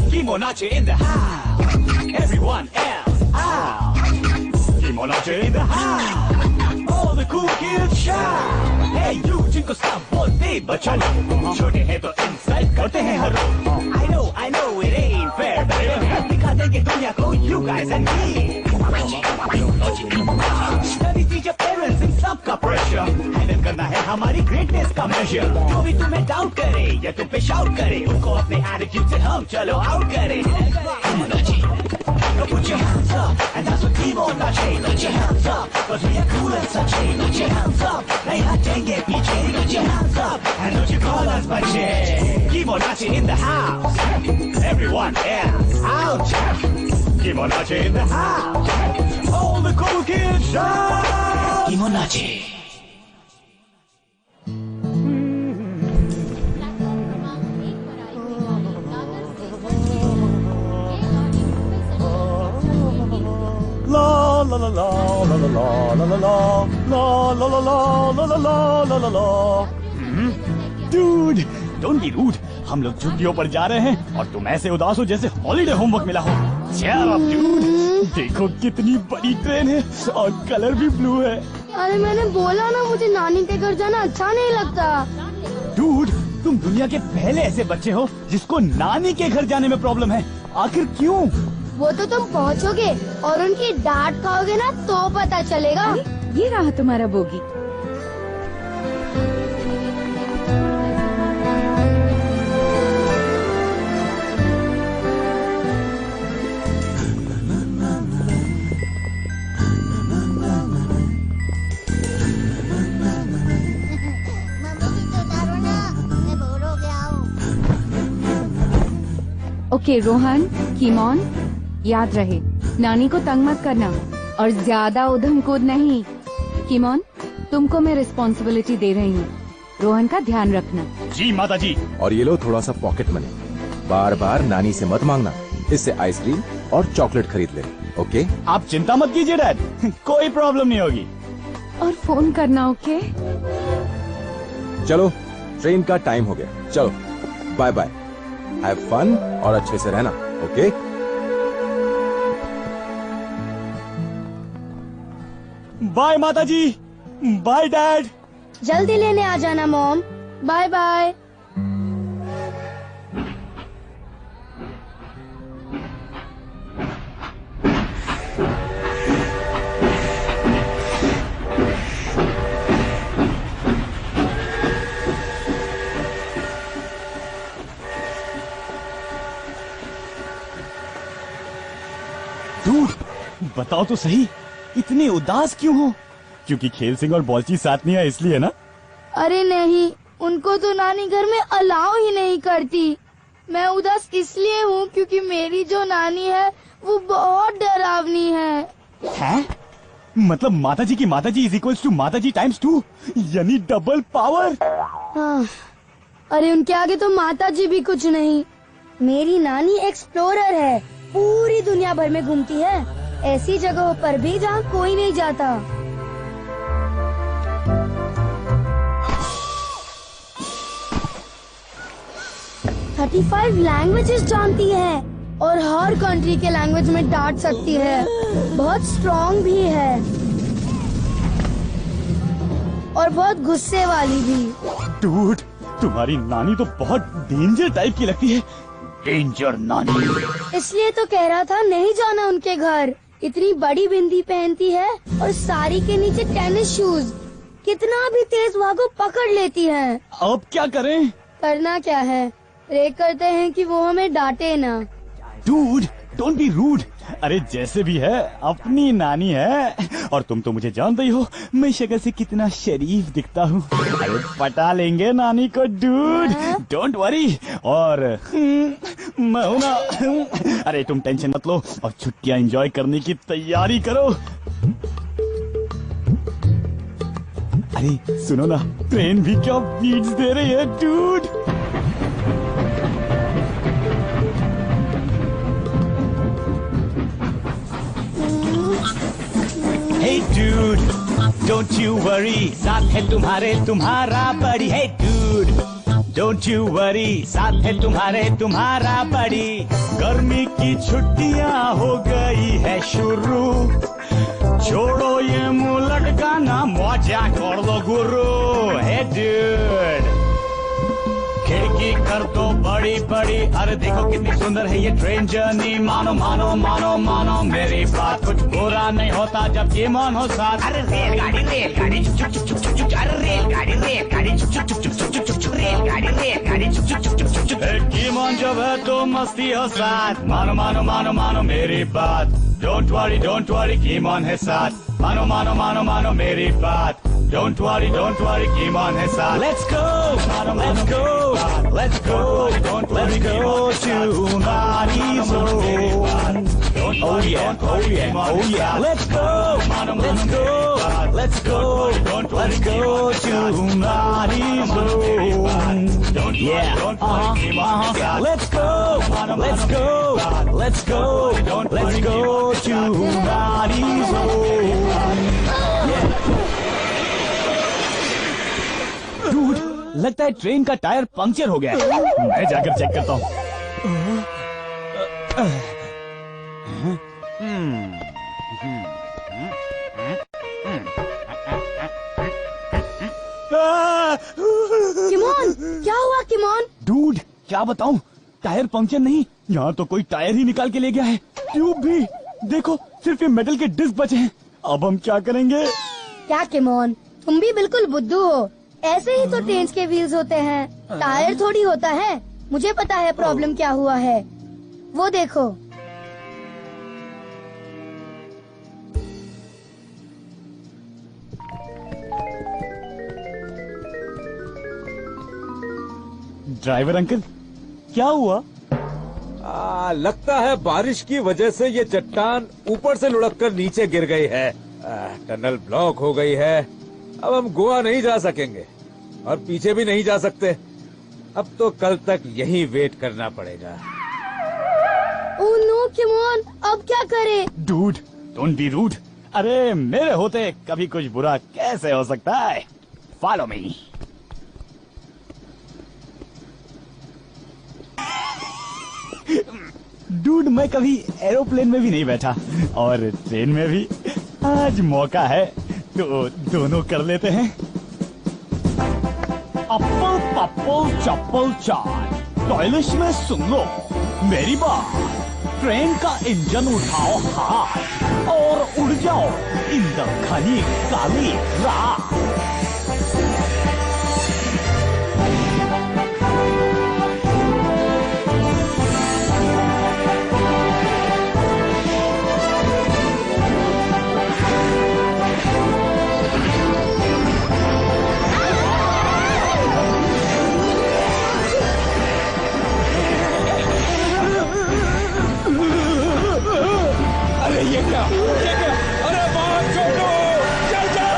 Kimonachi in the house. Everyone else out. Kimonachi in the house. All the cool kids shout. Hey you जिनको सब बोलते बचा लो. छोटे हैं तो इंसल्ट करते हैं हर रोज. I know it ain't fair. दिखा देंगे दुनिया को you guys and me. Study teacher parents इन सब का pressure. हैंडल करना है हमारी greatness का measure. जो भी तुम्हें doubt करे या तुम पे shout करे, उनको अपने attitude से हम चलो out करे. Put your hands up, and that's what Kimonachi. Put your hands up, 'cause we are cool and such. Put your hands up, nahi hatenge piche. Put your hands up, and don't you call us bache. Kimonachi in the house. Everyone else out. Kimonachi in the house. All the cool kids shout. Kimonachi. La la la la la la la la la la la la la la la la la la. Dude, don't be rude. हम लोग छुट्टियों पर जा रहे हैं और तुम ऐसे उदास हो जैसे हॉलीडे होमवर्क मिला हो. Cheer up, dude. देखो कितनी बड़ी ट्रेन है और कलर भी ब्लू है. अरे मैंने बोला ना मुझे नानी के घर जाना अच्छा नहीं लगता. Dude, तुम दुनिया के पहले ऐसे बच्चे हो जिसको नानी के घर जाने में प्रॉब्लम है. आखिर क्यों? वो तो तुम पहुंचोगे और उनकी डांट खाओगे ना तो पता चलेगा. ये रहा तुम्हारा बोगी. ओके रोहन, कीमोन, याद रहे नानी को तंग मत करना और ज्यादा उधम कूद नहीं. कीमोन, तुमको मैं रिस्पॉन्सिबिलिटी दे रही हूँ. रोहन का ध्यान रखना. जी माता जी. और ये लो थोड़ा सा पॉकेट मनी. बार बार नानी से मत मांगना. इससे आइसक्रीम और चॉकलेट खरीद ले. ओके? आप चिंता मत कीजिए डैड. कोई प्रॉब्लम नहीं होगी. और फोन करना. ओके? चलो ट्रेन का टाइम हो गया. चलो बाय बाय. हैव फन और अच्छे से रहना. ओके? बाय माता जी. Bye dad. जल्दी लेने आ जाना मॉम. Bye bye. डूड, बताओ तो सही, इतने उदास क्यों हो? क्योंकि खेल सिंह और बॉलची साथ नहीं है इसलिए ना? अरे नहीं, उनको तो नानी घर में अलाउ ही नहीं करती. मैं उदास इसलिए हूँ क्योंकि मेरी जो नानी है वो बहुत डरावनी है. हैं? मतलब माताजी की माताजी इज इक्वल्स टू माताजी टाइम्स 2, यानी डबल पावर. हाँ. अरे उनके आगे तो माताजी भी कुछ नहीं. मेरी नानी एक्सप्लोरर है, पूरी दुनिया भर में घूमती है, ऐसी जगहों पर भी जहाँ कोई नहीं जाता. लैंग्वेजेस जानती है और हर कंट्री के लैंग्वेज में डांट सकती है. बहुत स्ट्रॉन्ग भी है और बहुत गुस्से वाली भी. डूड, तुम्हारी नानी तो बहुत डेंजर टाइप की लगती है. डेंजर नानी. इसलिए तो कह रहा था नहीं जाना उनके घर. इतनी बड़ी बिंदी पहनती है और साड़ी के नीचे टेनिस शूज. कितना भी तेज भागो पकड़ लेती है. अब क्या करें? करना क्या है, प्रे करते हैं कि वो हमें डांटे ना. Dude, don't be rude. अरे जैसे भी है अपनी नानी है और तुम तो मुझे जानते ही हो मैं शक्ल से कितना शरीफ दिखता हूँ. अरे पटा लेंगे नानी को डूड, डोंट वरी. और मैं हूं ना. अरे तुम टेंशन मत लो और छुट्टियां एंजॉय करने की तैयारी करो. अरे सुनो ना, ट्रेन भी क्या बीट्स दे रही है dude. Hey dude, Don't you worry, साथ है तुम्हारे तुम्हारा बड़ी है dude. Don't you worry, साथ है तुम्हारे तुम्हारा बड़ी. गर्मी की छुट्टियां हो गई है शुरू. छोड़ो ये मुंह लटकाना, मौजा कर लो गुरु. Hey dude, खिड़की कर दो बड़ी बड़ी. अरे देखो कितनी सुंदर है ये ट्रेन जर्नी. मानो मानो मानो मानो मेरी बात, कुछ बुरा नहीं होता जब कीमोन हो साथ. अरे रेलगाड़ी चुक चुक चुक चुक चुक. अरे रेलगाड़ी चुक चुक चुक चुक चुक चुक. रेलगाड़ी चुक चुक चुक चुक चुक. कीमोन जब है तो मस्ती हो साथ. मानो मानो मानो मानो मेरी बात. Don't worry, कीमोन है साथ. मानो मानो मानो मानो मेरी बात. Don't worry, कीमोन है साथ. Let's go to Nani's room. Oh yeah. Let's go to Nani's room. Yeah. Let's go to Nani's room. Dude, लगता है ट्रेन का टायर पंक्चर हो गया है. मैं जाकर चेक करता हूँ. किमोन, क्या हुआ किमोन? डूड, क्या बताऊं, टायर पंक्चर नहीं, यहाँ तो कोई टायर ही निकाल के ले गया है. ट्यूब भी देखो, सिर्फ ये मेटल के डिस्क बचे हैं. अब हम क्या करेंगे? क्या किमोन, तुम भी बिल्कुल बुद्धू हो. ऐसे ही तो ट्रेन के व्हील्स होते हैं, टायर थोड़ी होता है. मुझे पता है प्रॉब्लम क्या हुआ है. वो देखो. ड्राइवर अंकल, क्या हुआ? लगता है बारिश की वजह से ये चट्टान ऊपर से लुढ़ककर नीचे गिर गई है. टनल ब्लॉक हो गई है. अब हम गोवा नहीं जा सकेंगे और पीछे भी नहीं जा सकते. अब तो कल तक यहीं वेट करना पड़ेगा. ओह नो किमोन, अब क्या करें? Dude, don't be rude. अरे मेरे होते कभी कुछ बुरा कैसे हो सकता है? Follow me. डूड, मैं कभी एरोप्लेन में भी नहीं बैठा और ट्रेन में भी. आज मौका है तो दोनों कर लेते हैं. अप्पल पप्पल चप्पल चाट, टॉयलेट में सुन लो मेरी बात. ट्रेन का इंजन उठाओ हाथ और उड़ जाओ इन द घनी काली रात. ये क्या? अरे बात छोड़ो, चल जाओ.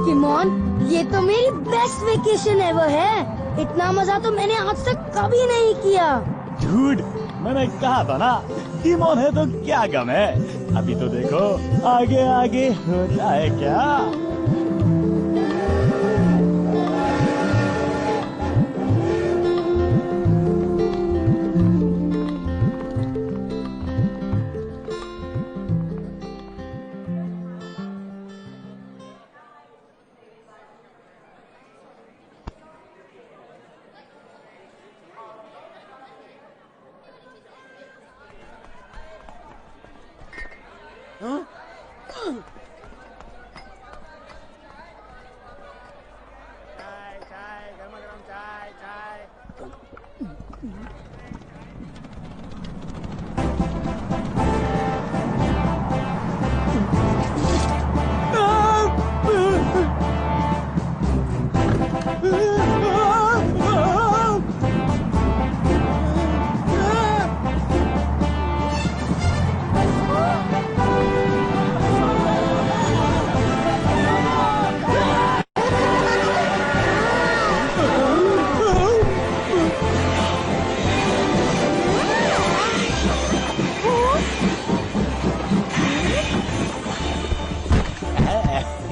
किमोन, ये तो मेरी बेस्ट वेकेशन एवर है. इतना मजा तो मैंने आज तक कभी नहीं किया. डूड, मैंने कहा था ना, कीमोन है तो क्या गम है. अभी तो देखो आगे आगे होता है क्या.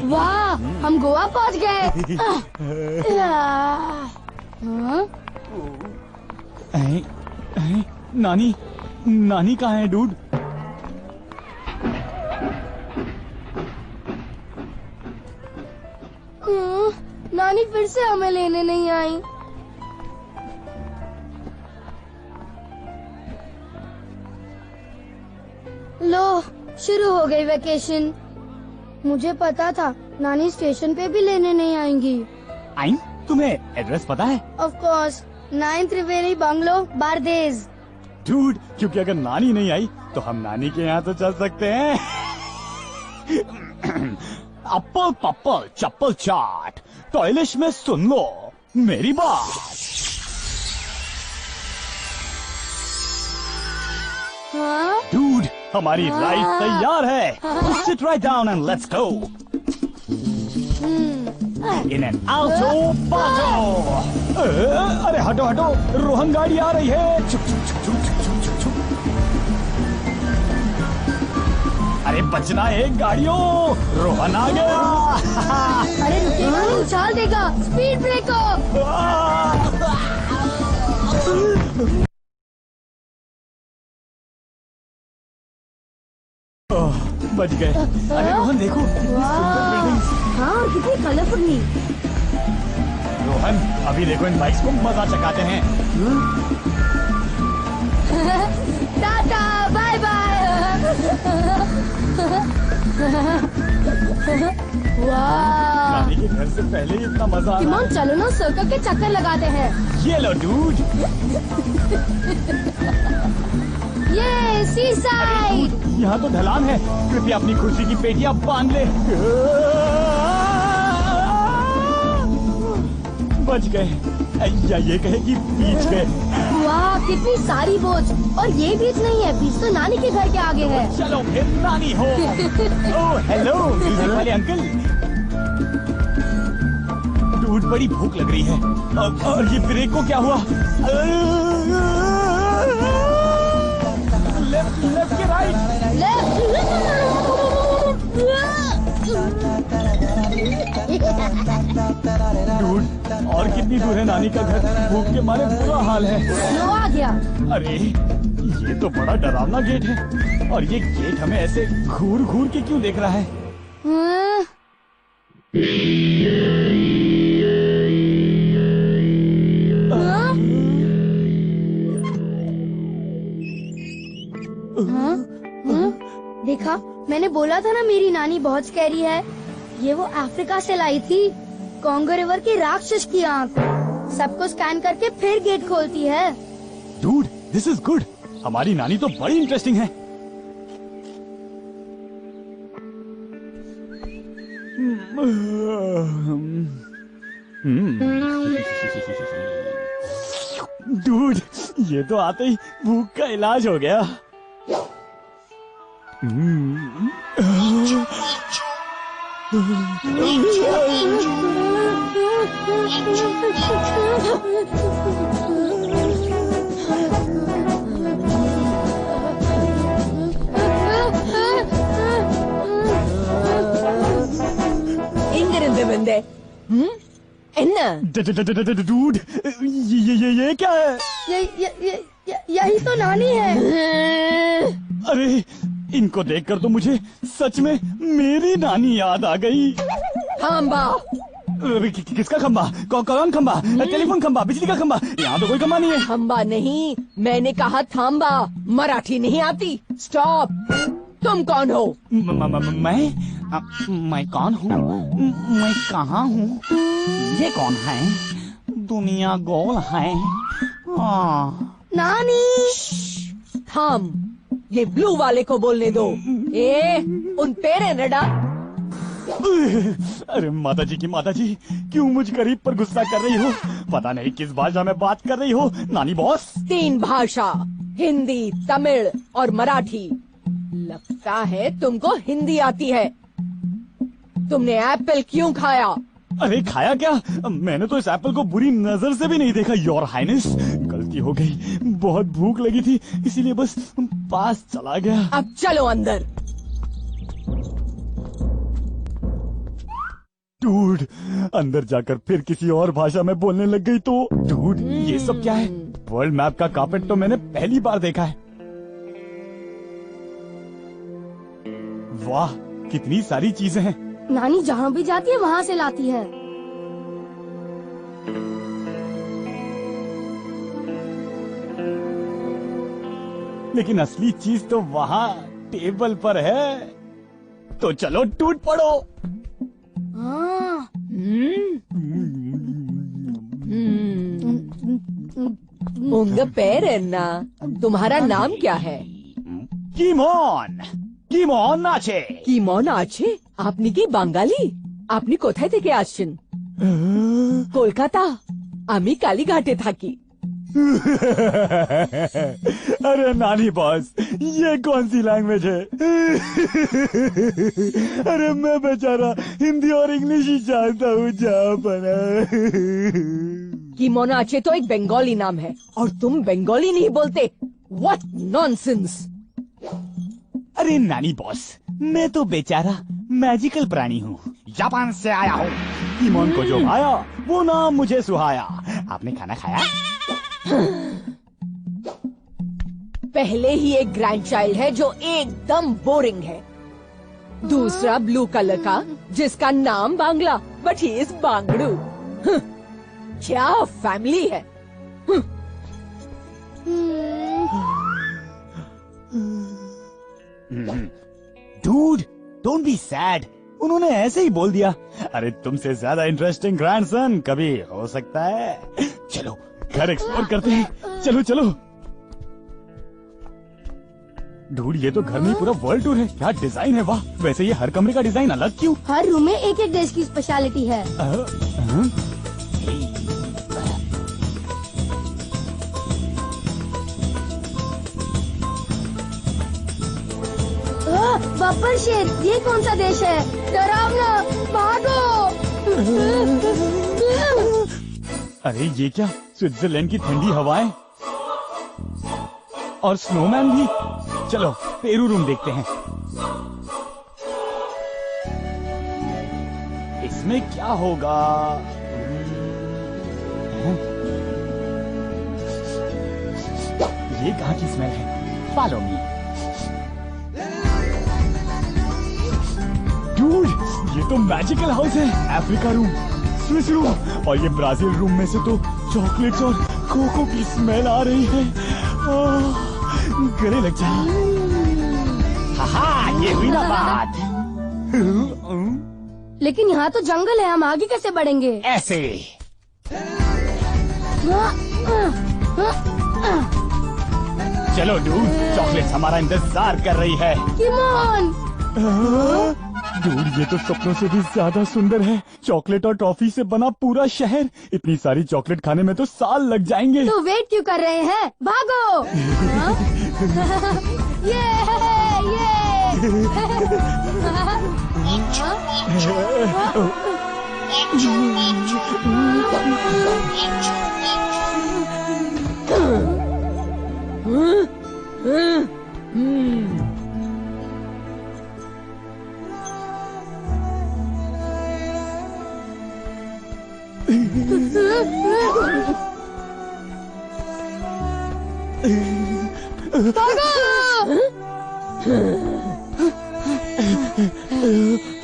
वाह, हम गोवा पहुंच गए। हाँ? नानी नानी कहाँ है डूड? नानी फिर से हमें लेने नहीं आई। लो, शुरू हो गई वेकेशन। मुझे पता था नानी स्टेशन पे भी लेने नहीं आएंगी। आइन, तुम्हें एड्रेस पता है? Of course, 9 Triveni bungalow, Bardez. Dude, क्योंकि अगर नानी नहीं आई तो हम नानी के यहाँ तो चल सकते हैं। अप्पल पप्पल चप्पल चाट, टॉयलेट में सुन लो मेरी बात। हाँ? डूड, हमारी राइड तैयार है। Sit right down and let's go in an Alto बाल्टो। अरे हटो हटो, रोहन गाड़ी आ रही है। चुप चुप चुप चुप चुप चुप चुप। अरे बचना है गाड़ियों, रोहन आ गया। अरे रुकेगा नहीं, उछाल देगा। Speed breaker. बच गए। अरे रोहन देखो, हाँ, और कितनी कलरफुल नहीं। रोहन अभी देखो इन बाइक्स को मजा चकाते हैं। Tata, bye bye. वाह, नानी के घर से पहले ही इतना मजा आ रहा किमोन, चलो ना सर्कल के चक्कर लगाते हैं। है। ये लो डूड। ये सी साइड। यहाँ तो ढलान है, कृपया अपनी खुशी की पेटियां बांध ले। बच गए, या ये कहे कि बीच गए। वाह, कितनी सारी बोझ। और ये बीच नहीं है, बीच तो नानी के घर के आगे है। चलो फिर नानी हो। ओह हेलो म्यूजिक वाले अंकल। डूड, बड़ी भूख लग रही है। और ये ब्रेक को क्या हुआ? लेफ्ट लेफ्ट के राइट। डूड, और कितनी दूर है नानी का घर? भूख के मारे बुरा हाल है। लो, आ गया। अरे ये तो बड़ा डरावना गेट है, और ये गेट हमें ऐसे घूर घूर के क्यों देख रहा है? हाँ? हाँ? हाँ? हाँ? देखा, मैंने बोला था ना मेरी नानी बहुत स्कैरी है। ये वो अफ्रीका से लाई थी, कॉन्गो रिवर की राक्षस की आंख। सबको स्कैन करके फिर गेट खोलती है। Dude, this is good. हमारी नानी तो बड़ी इंटरेस्टिंग है। डूड, ये तो आते ही भूख का इलाज हो गया। ഇങ്ങനെന്ത് ബന്ധേ എന്നാ डूड, ये क्या है? यही तो नानी है। अरे इनको देखकर तो मुझे सच में मेरी नानी याद आ गई। थांबा किसका खंबा? कौन खंबा? टेलीफोन खंबा, बिजली का खंबा? यहाँ तो कोई खंबा नहीं है। थांबा नहीं, मैंने कहा थांबा। मराठी नहीं आती? स्टॉप। तुम कौन हो? मैं कौन हूँ? मैं कहाँ हूँ? ये कौन है? दुनिया गोल है। नानी। थाम, ये ब्लू वाले को बोलने दो। ए, उन पेरे नडा। अरे माता जी, क्यों मुझ गरीब पर गुस्सा कर रही हो? पता नहीं किस भाषा में बात कर रही हो नानी बॉस। 3 भाषा, हिंदी, तमिल और मराठी। लगता है तुमको हिंदी आती है। तुमने एप्पल क्यों खाया? अरे खाया क्या? मैंने तो इस एप्पल को बुरी नजर से भी नहीं देखा योर हाइनेस। गलती हो गई, बहुत भूख लगी थी इसीलिए बस पास चला गया। अब चलो अंदर। डूड, अंदर जाकर फिर किसी और भाषा में बोलने लग गई तो। डूड, ये सब क्या है? वर्ल्ड मैप का कार्पेट तो मैंने पहली बार देखा है। वाह, कितनी सारी चीजें हैं। नानी जहाँ भी जाती है वहाँ से लाती है। लेकिन असली चीज तो वहाँ टेबल पर है। तो चलो टूट पड़ो। हाँ। उंग पेरन्ना, तुम्हारा नाम क्या है? कीमोन, कीमोन नाचे। কিমন আছে? আপনি কি বাঙালি? আপনি কোথায় থেকে আসছেন? কলকাতা। আমি কালীঘাটে থাকি। अरे नानी बॉस, ये कौन सी लैंग्वेज है? अरे मैं बेचारा हिंदी और इंग्लिश ही जानता हूँ जापना। किमोन आचे तो एक बंगाली नाम है और तुम बंगाली नहीं बोलते। What nonsense. अरे नानी बॉस, मैं तो बेचारा मैजिकल प्राणी हूँ, जापान से आया हूँ। कीमोन को जो भाया वो नाम मुझे सुहाया। आपने खाना खाया? पहले ही एक ग्रैंड चाइल्ड है जो एकदम बोरिंग है। दूसरा ब्लू कलर का जिसका नाम बांग्ला, बट ही इज बांगड़ू। क्या फैमिली है। डूड, डोंट बी सैड, उन्होंने ऐसे ही बोल दिया। अरे तुमसे ज्यादा इंटरेस्टिंग ग्रैंडसन कभी हो सकता है? चलो घर एक्सप्लोर करते हैं। चलो चलो। डूड, ये तो घर में पूरा वर्ल्ड टूर है। क्या डिजाइन है, वाह। वैसे ये हर कमरे का डिजाइन अलग क्यों? हर रूम में एक एक देश की स्पेशलिटी है। बब्बर शेर, ये कौन सा देश है? डरावना, भागो। अरे ये क्या, स्विट्जरलैंड की ठंडी हवाएं और स्नोमैन भी। चलो पेरू रूम देखते हैं। इसमें क्या होगा? ये कहाँ की स्मेल है? Follow me. डूड, ये तो मैजिकल हाउस है। अफ्रीका रूम, स्विस रूम और ये ब्राजील रूम में से तो चॉकलेट्स और कोको की स्मेल आ रही है। गले लग जाए। हाँ, ये हुई ना बात। लेकिन यहाँ तो जंगल है, हम आगे कैसे बढ़ेंगे? ऐसे। चलो डूड, चॉकलेट्स हमारा इंतजार कर रही है। किमोन। डूड, ये तो सपनों से भी ज्यादा सुंदर है। चॉकलेट और टॉफी से बना पूरा शहर। इतनी सारी चॉकलेट खाने में तो साल लग जाएंगे। तो वेट क्यों कर रहे हैं? भागो। ये।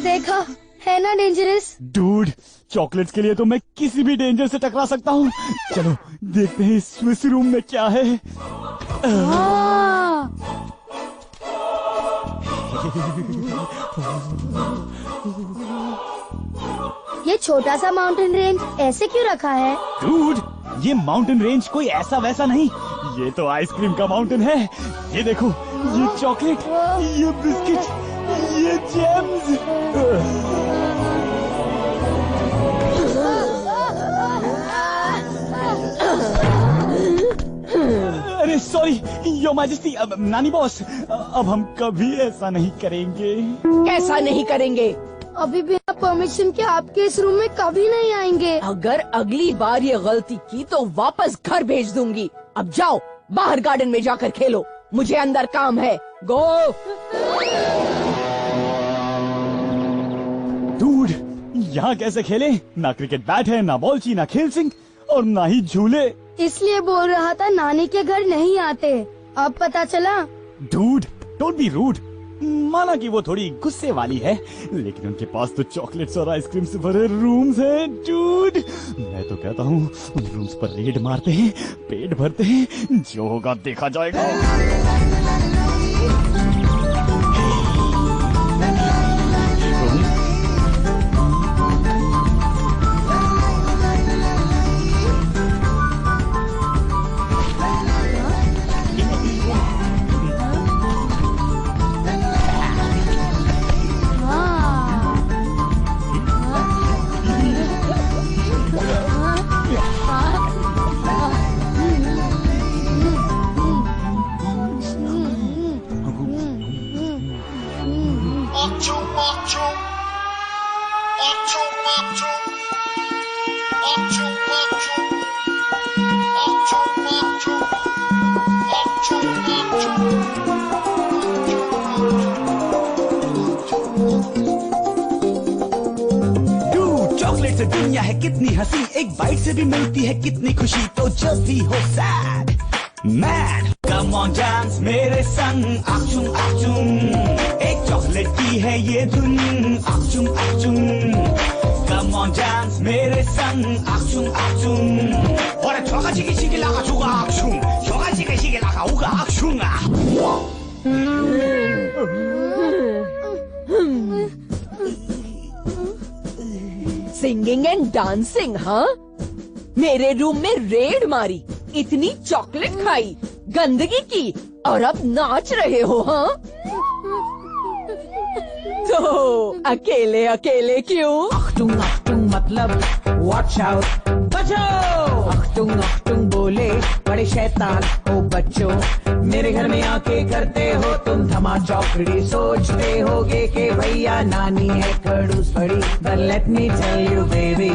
देखा, है ना डेंजरस? डूड, चॉकलेट्स के लिए तो मैं किसी भी डेंजर से टकरा सकता हूँ। चलो देखते हैं इस स्विस रूम में क्या है। ये छोटा सा माउंटेन रेंज ऐसे क्यों रखा है? डूड, ये माउंटेन रेंज कोई ऐसा वैसा नहीं, ये तो आइसक्रीम का माउंटेन है। ये देखो, ये चॉकलेट, ये बिस्किट, ये जेम्स। अरे सॉरी योर मैजेस्टी, नानी बॉस, अब हम कभी ऐसा नहीं करेंगे। कैसा नहीं करेंगे? अभी बिना परमिशन के आपके इस रूम में कभी नहीं आएंगे। अगर अगली बार ये गलती की तो वापस घर भेज दूंगी। अब जाओ, बाहर गार्डन में जाकर खेलो, मुझे अंदर काम है। गो। डूड, यहाँ कैसे खेले? ना क्रिकेट बैट है, ना बॉल ना खेल सिंह और ना ही झूले। इसलिए बोल रहा था नानी के घर नहीं आते, अब पता चला। Dude, don't be rude. माना कि वो थोड़ी गुस्से वाली है, लेकिन उनके पास तो चॉकलेट्स और आइसक्रीम से भरे रूम्स हैं। डूड, मैं तो कहता हूँ उन रूम्स पर रेड मारते हैं, पेट भरते हैं, जो होगा देखा जाएगा। चॉकलेट से दुनिया है कितनी हंसी, एक बाइट से भी मिलती है कितनी खुशी। तो जब भी हो sad mad, come on dance मेरे संग, आचुम आचुम। एक चॉकलेट की है ये धुन, आचुम आचुम। कम ऑन डांस मेरे संग, आचुम आचुम। और छोगा चिकी चिकी लागा चुगा आचुम, छोगा चिकी चिकी लागा उगा आचुम। सिंगिंग एंड डांसिंग, हाँ? मेरे रूम में रेड मारी, इतनी चॉकलेट खाई, गंदगी की, और अब नाच रहे हो, हाँ? तो अकेले अकेले क्यों? अख्तुंग मतलब वॉच आउट, बचो। अख्तुंग बोले बड़े शैतान हो बच्चों, मेरे घर में आके करते हो तुम धमा चौकड़ी। सोचते होगे कि भैया नानी है खड़ूस बड़ी, but let me tell you baby,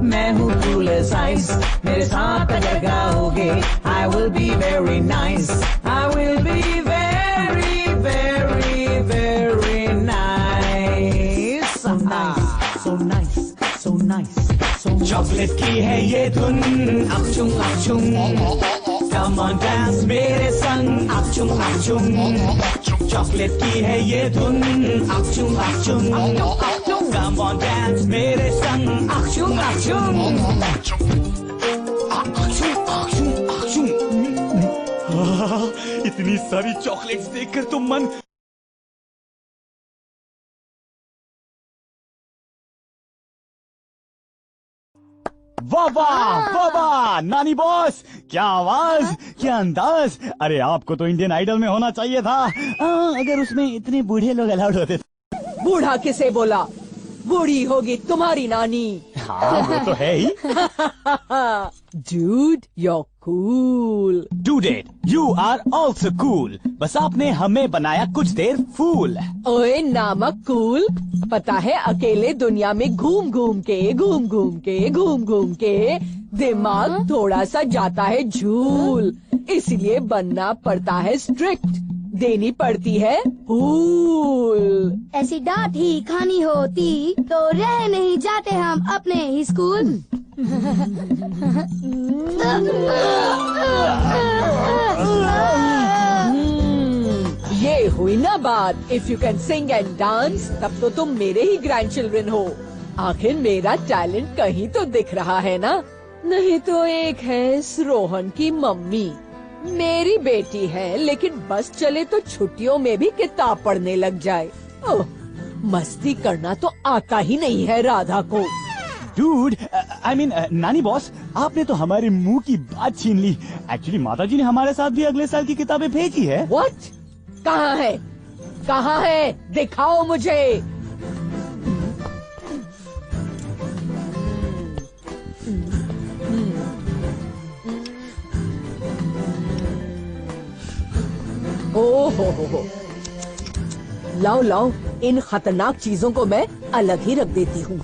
मैं हूँ कूल साइज, मेरे साथ अगर गाओगे I will be very nice, I will be very very very nice, so nice, so nice, so nice, so chocolate की है ये धुन, अक्षुम अक्षुम। Come on dance मेरे संग, अक्षुम अक्षुम। चॉकलेट की है ये धुन, अक्षुम अक्षुम। Come on dance मेरे संग, अक्षुम अक्षुम। अक्षुम अक्षुम अक्षुम। इतनी सारी चॉकलेट्स देखकर तो मन वाह वाह वाह वाह। नानी बॉस, क्या आवाज, क्या अंदाज। अरे आपको तो इंडियन आइडल में होना चाहिए था। अगर उसमें इतने बूढ़े लोग अलाउड होते। बूढ़ा किसे बोला? बूढ़ी होगी तुम्हारी नानी। हाँ वो तो है ही। Dude, you're cool. Dude, you are also cool. बस आपने हमें बनाया कुछ देर फूल। ओए नामक कूल, पता है अकेले दुनिया में घूम घूम के दिमाग थोड़ा सा जाता है झूल, इसलिए बनना पड़ता है स्ट्रिक्ट, देनी पड़ती है फूल। ऐसी डांट ही खानी होती तो रह नहीं जाते हम अपने ही स्कूल। ये हुई ना बात। If you can sing and dance, तब तो तुम मेरे ही ग्रैंड चिल्ड्रन हो। आखिर मेरा टैलेंट कहीं तो दिख रहा है ना? नहीं तो एक है इस रोहन की मम्मी, मेरी बेटी है, लेकिन बस चले तो छुट्टियों में भी किताब पढ़ने लग जाए। ओह, मस्ती करना तो आता ही नहीं है राधा को। Dude, I mean, नानी बॉस, आपने तो हमारे मुंह की बात छीन ली। एक्चुअली माताजी ने हमारे साथ भी अगले साल की किताबें भेजी है। What? कहाँ है? कहाँ है? दिखाओ मुझे। ओहो, लाओ लाओ, इन खतरनाक चीजों को मैं अलग ही रख देती हूँ।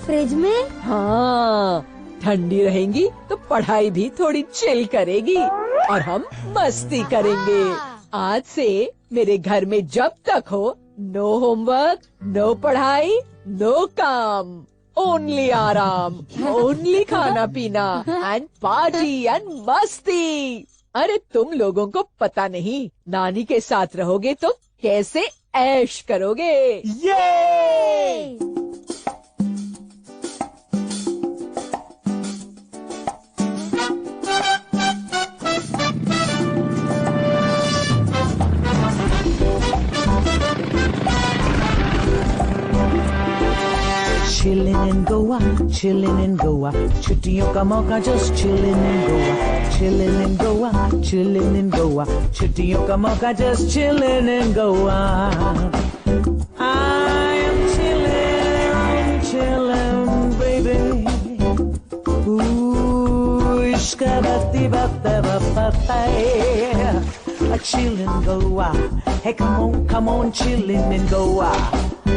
फ्रिज में? हाँ, ठंडी रहेंगी तो पढ़ाई भी थोड़ी चिल करेगी और हम मस्ती करेंगे। आज से मेरे घर में जब तक हो, नो होमवर्क, नो पढ़ाई, नो काम, ओनली आराम, ओनली खाना पीना एंड पार्टी एंड मस्ती। अरे तुम लोगों को पता नहीं, नानी के साथ रहोगे तो कैसे ऐश करोगे। ये Chillin' in Goa, chillin' in Goa. छुट्टियों का मौका just chillin' in Goa. Chillin' in Goa, chillin' in Goa. छुट्टियों का मौका just chillin' in Goa. I am chillin', baby. Ooh, ishka batti batta batta. Chillin' Goa. Hey, come on, chillin' in Goa.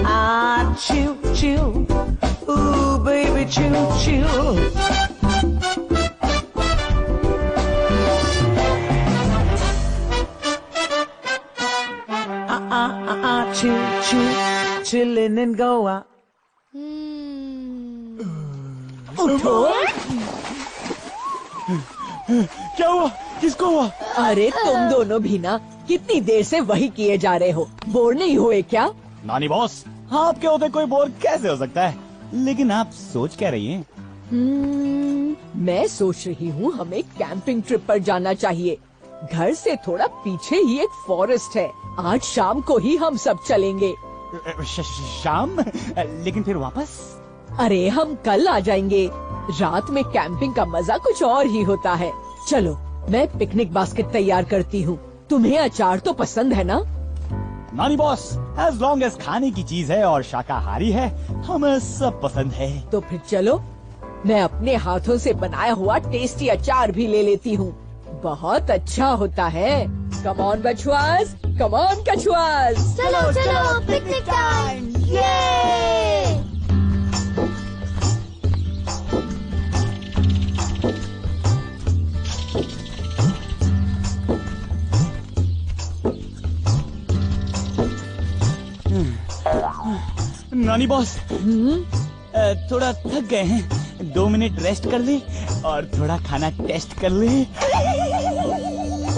Ah, chill, chill. Ooh, baby, chill, chill. Chill, chill, chillin' in Goa. उठो। क्या हुआ? किसको हुआ? अरे तुम दोनों भी ना कितनी देर से वही किए जा रहे हो, बोर नहीं हुए क्या? नानी बॉस, आपके होते कोई बोर कैसे हो सकता है? लेकिन आप सोच क्या रही हैं? मैं सोच रही हूँ हमें कैंपिंग ट्रिप पर जाना चाहिए। घर से थोड़ा पीछे ही एक फॉरेस्ट है। आज शाम को ही हम सब चलेंगे। शाम? लेकिन फिर वापस? अरे हम कल आ जाएंगे। रात में कैंपिंग का मजा कुछ और ही होता है। चलो मैं पिकनिक बास्केट तैयार करती हूँ। तुम्हें अचार तो पसंद है ना? नानी बॉस, एज लॉन्ग एज खाने की चीज है और शाकाहारी है, हमें सब पसंद है। तो फिर चलो, मैं अपने हाथों से बनाया हुआ टेस्टी अचार भी ले लेती हूँ। बहुत अच्छा होता है। कम ऑन बछुआस, कम ऑन कछुआस। चलो चलो पिकनिक टाइम। ये नानी बॉस, थोड़ा थक गए हैं, 2 मिनट रेस्ट कर ले और थोड़ा खाना टेस्ट कर ले।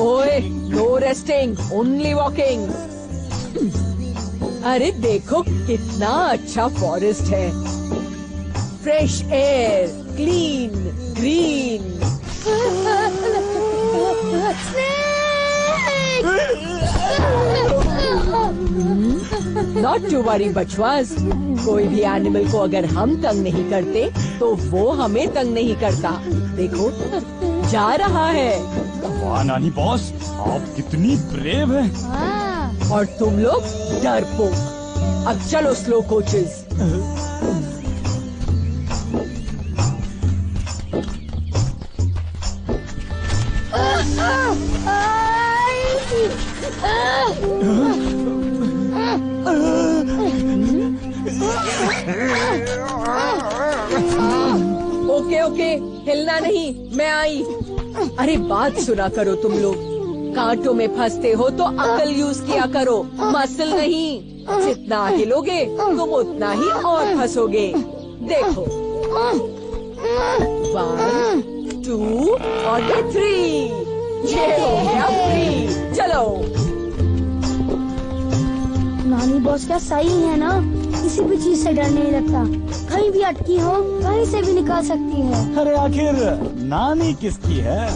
ओए, नो रेस्टिंग, ओनली वॉकिंग। अरे देखो कितना अच्छा फॉरेस्ट है। Fresh air, clean, green. Not to worry बचवास, कोई भी एनिमल को अगर हम तंग नहीं करते तो वो हमें तंग नहीं करता। देखो जा रहा है। वाह नानी बॉस, आप कितनी ब्रेव हैं। हाँ। और तुम लोग डरपोक। अब चलो स्लो कोचेस। ओके ओके, हिलना नहीं, मैं आई। अरे बात सुना करो तुम लोग। कांटों में फंसते हो तो अकल यूज किया करो, मसल नहीं। जितना हिलोगे तुम उतना ही और फंसोगे। देखो 1 2 और ये 3। ये हो गया फ्री। चलो। नानी बॉस क्या सही है ना, किसी भी चीज से डर नहीं लगता। कहीं भी अटकी हो कहीं से भी निकाल सकती है। अरे आखिर नानी किसकी है?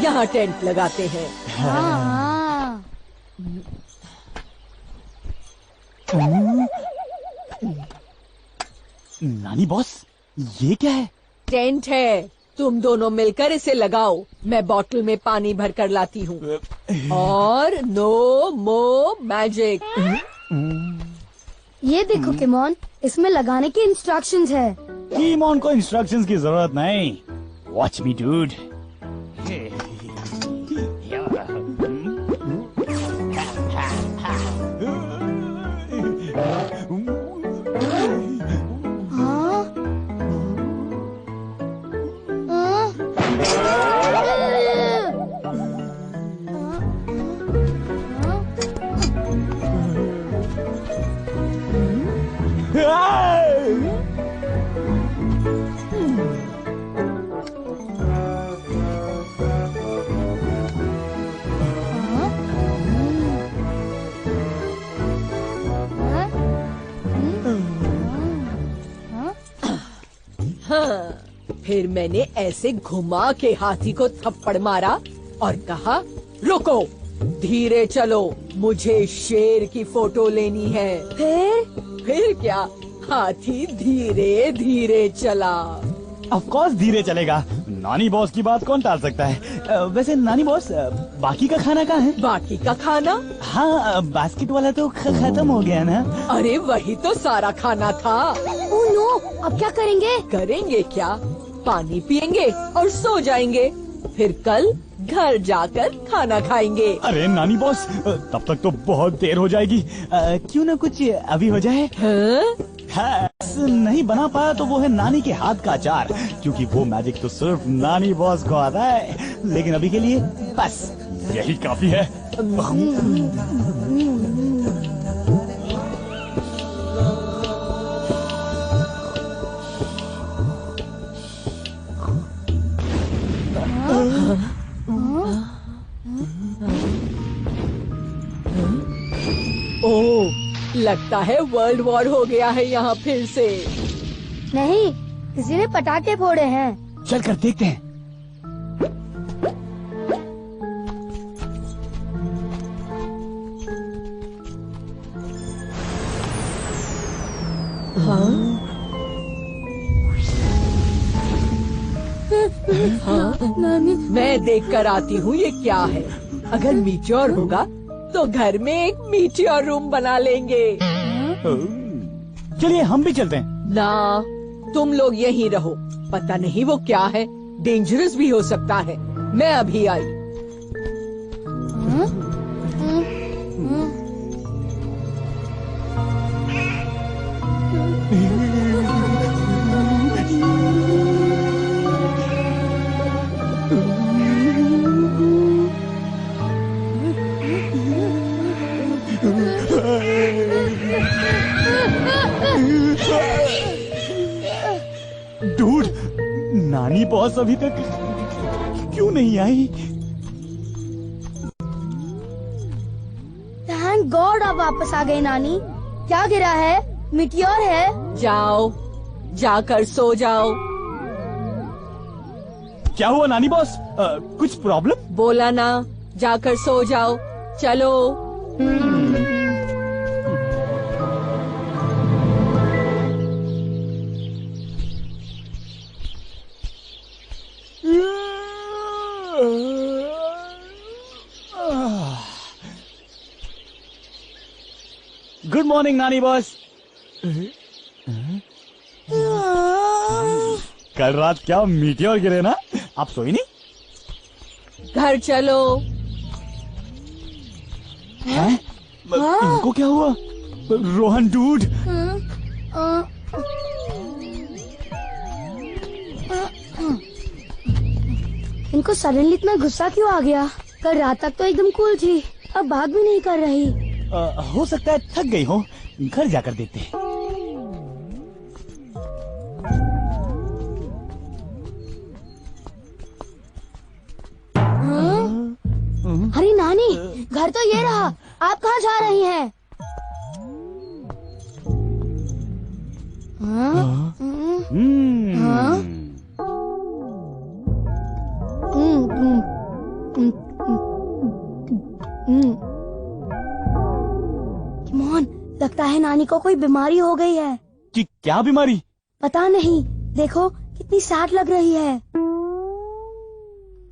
यहाँ टेंट लगाते हैं। हाँ। नानी बॉस, ये क्या है? टेंट है, तुम दोनों मिलकर इसे लगाओ। मैं बॉटल में पानी भर कर लाती हूँ। और नो मो मैजिक। ये देखो किमोन, इसमें लगाने की इंस्ट्रक्शंस है। कीमोन को इंस्ट्रक्शंस की जरूरत नहीं। वॉच मी डूड। हाँ? हाँ, फिर मैंने ऐसे घुमा के हाथी को थप्पड़ मारा और कहा रुको, धीरे चलो, मुझे शेर की फोटो लेनी है। फिर क्या, हाथी धीरे धीरे चला। ऑफ कोर्स धीरे चलेगा, नानी बॉस की बात कौन टाल सकता है। वैसे नानी बॉस, बाकी का खाना कहाँ है? बाकी का खाना? हाँ, बास्केट वाला तो खत्म हो गया ना। अरे वही तो सारा खाना था। ओह नो, अब क्या करेंगे? करेंगे क्या, पानी पिएंगे और सो जाएंगे, फिर कल घर जाकर खाना खाएंगे। अरे नानी बॉस, तब तक तो बहुत देर हो जाएगी। क्यों ना कुछ अभी हो जाए। हाँ? नहीं बना पाया तो वो है नानी के हाथ का अचार, क्योंकि वो मैजिक तो सिर्फ नानी बॉस को आता है। लेकिन अभी के लिए बस यही काफी है। ओह, लगता है वर्ल्ड वॉर हो गया है यहाँ फिर से। नहीं, किसी ने पटाखे फोड़े हैं। चल कर देखते हैं। हाँ? मैं देख कर आती हूँ ये क्या है। अगर मीटियोर होगा तो घर में एक मीटियोर रूम बना लेंगे। चलिए हम भी चलते हैं। ना, तुम लोग यहीं रहो, पता नहीं वो क्या है, डेंजरस भी हो सकता है। मैं अभी आई। डूड, नानी बॉस अभी तक क्यों नहीं आई? थैंक गॉड आप वापस आ गए नानी। क्या गिरा है? मीटियोर है। जाओ, जाकर सो जाओ। क्या हुआ नानी बॉस? कुछ प्रॉब्लम? बोला ना, जाकर सो जाओ। चलो। गुड मॉर्निंग नानी बॉस। कल रात क्या मीटियोर गिरे ना? आप सोई नहीं? घर चलो। हैं? इनको क्या हुआ? रोहन डूड, इनको सडनली इतना गुस्सा क्यों आ गया? कल रात तक तो एकदम कूल थी, अब भाग भी नहीं कर रही। हो सकता है थक गई हो, घर जाकर देखते हैं। अरे नानी, घर तो ये रहा। आप कहाँ जा रही हैं? किमोन, लगता है नानी को कोई बीमारी हो गई है। कि क्या बीमारी? पता नहीं, देखो कितनी सैड लग रही है।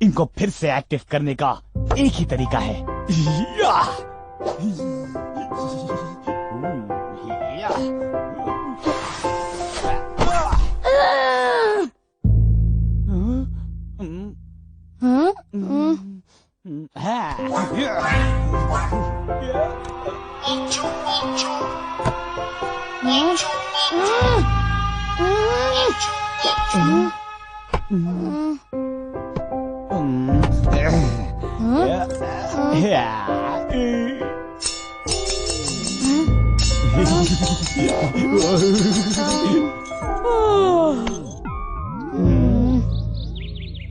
इनको फिर से एक्टिव करने का एक ही तरीका है।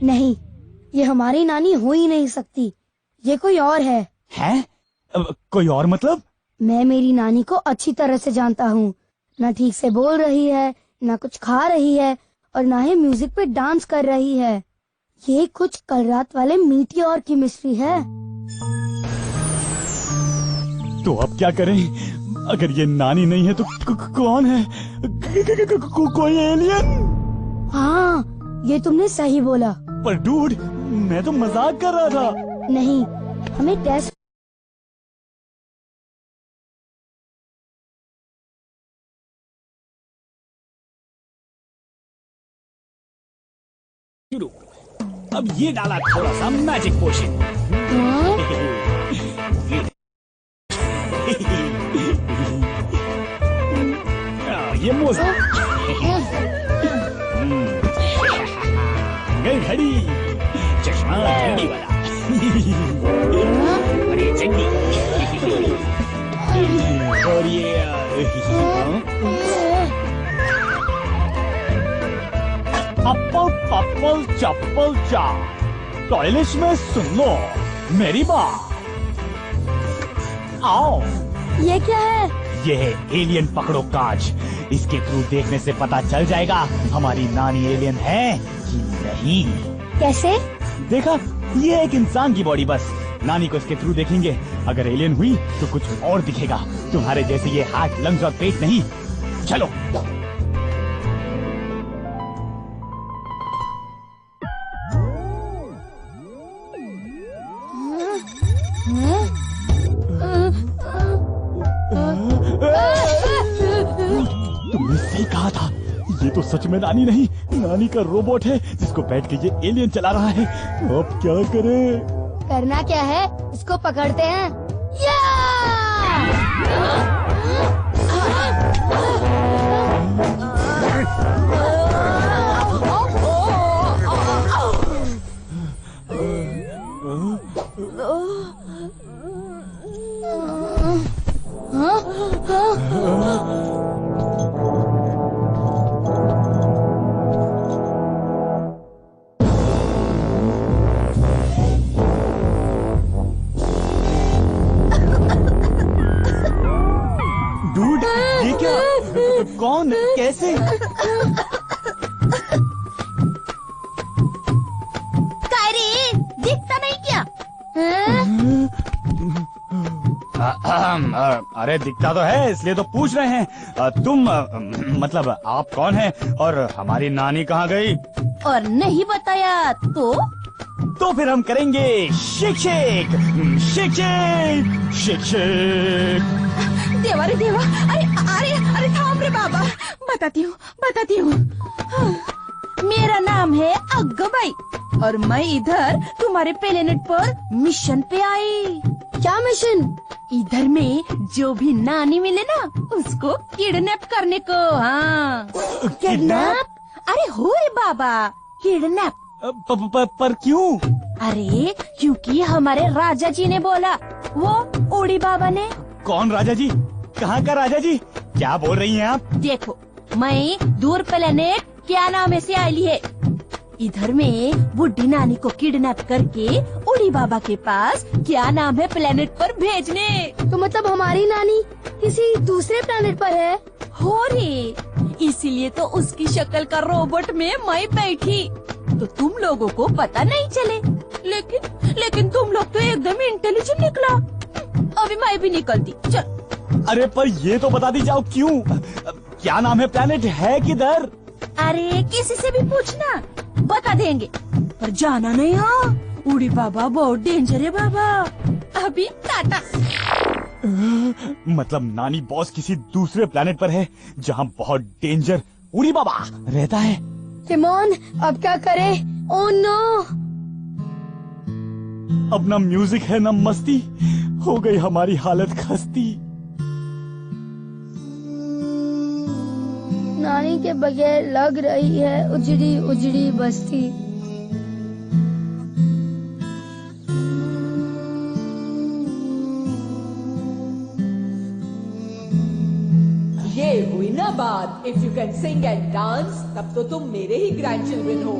नहीं, ये हमारी नानी हो ही नहीं सकती। ये कोई और है। हैं? कोई और मतलब? मैं मेरी नानी को अच्छी तरह से जानता हूँ। ना ठीक से बोल रही है, ना कुछ खा रही है, और ना ही म्यूजिक पे डांस कर रही है। ये कुछ कल रात वाले मीठी और केमिस्ट्री है। तो अब क्या करें? अगर ये नानी नहीं है तो कौन है? कोई एलियन? हाँ, ये तुमने सही बोला। पर डूड, मैं तो मजाक कर रहा था। नहीं, हमें टेस्ट शुरू। अब ये डाला थोड़ा सा मैजिक पोशन। ये मोजा। गई घड़ी, चश्मा ठंडी वाला। और ये चंडी। और ये अप्पल पप्पल चप्पल चा, टॉयलेट में सुन लो मेरी बात। आओ। ये क्या है? ये है एलियन पकड़ो काज। इसके थ्रू देखने से पता चल जाएगा हमारी नानी एलियन है कि नहीं। कैसे? देखा, ये एक इंसान की बॉडी बस। नानी को इसके थ्रू देखेंगे। अगर एलियन हुई तो कुछ और दिखेगा। तुम्हारे जैसे ये हार्ट, लंग्स और पेट नहीं। चलो। तुमने सही कहा था। ये तो सच में नानी नहीं, नानी का रोबोट है जिसको बैठ के ये एलियन चला रहा है। अब क्या करें? करना क्या है? इसको पकड़ते हैं। या! डूड, ये क्या? कौन? कैसे? दिखता नहीं क्या? अरे दिखता तो है, इसलिए तो पूछ रहे हैं। तुम मतलब आप कौन हैं और हमारी नानी कहाँ गई? और नहीं बताया तो फिर हम करेंगे shake shake shake shake shake shake. देवा रे देवा, अरे अरे अरे थाम रे बाबा, बताती हूँ। मेरा नाम है अग्गबाई और मैं इधर तुम्हारे प्लेनेट पर मिशन पे आई। क्या मिशन? इधर में जो भी नानी मिले ना उसको किडनैप करने को। हाँ, किडनैप? अरे हो रे बाबा, किडनैप। पर क्यों? अरे क्योंकि हमारे राजा जी ने बोला। वो ओडी बाबा ने। कौन राजा जी? कहाँ का राजा जी? क्या बोल रही हैं आप? देखो, मैं दूर प्लेनेट क्या नाम से आई है। इधर में बुढ़ी नानी को किडनैप करके उड़ी बाबा के पास क्या नाम है प्लेनेट पर भेजने। तो मतलब हमारी नानी किसी दूसरे प्लेनेट पर है? हो रे, इसीलिए तो उसकी शक्ल का रोबोट में मैं बैठी तो तुम लोगों को पता नहीं चले। लेकिन तुम लोग तो एकदम इंटेलिजेंट निकला। अभी मैं भी निकलती। चल। अरे पर ये तो बता दी जाओ क्यों? क्या नाम है? प्लेनेट है किधर? अरे किसी से भी पूछना, बता देंगे, पर जाना नहीं। हाँ, उड़ी बाबा बहुत डेंजर है बाबा। अभी टाटा। मतलब नानी बॉस किसी दूसरे प्लेनेट पर है जहाँ बहुत डेंजर उड़ी बाबा रहता है। किमोन, अब क्या करें? Oh no. अब ना म्यूजिक है ना मस्ती, हो गई हमारी हालत खस्ती। नानी के बगैर लग रही है उजड़ी उजड़ी बस्ती। ये हुई ना बात, if you can sing and dance तब तो तुम मेरे ही ग्रैंड चिल्ड्रन हो।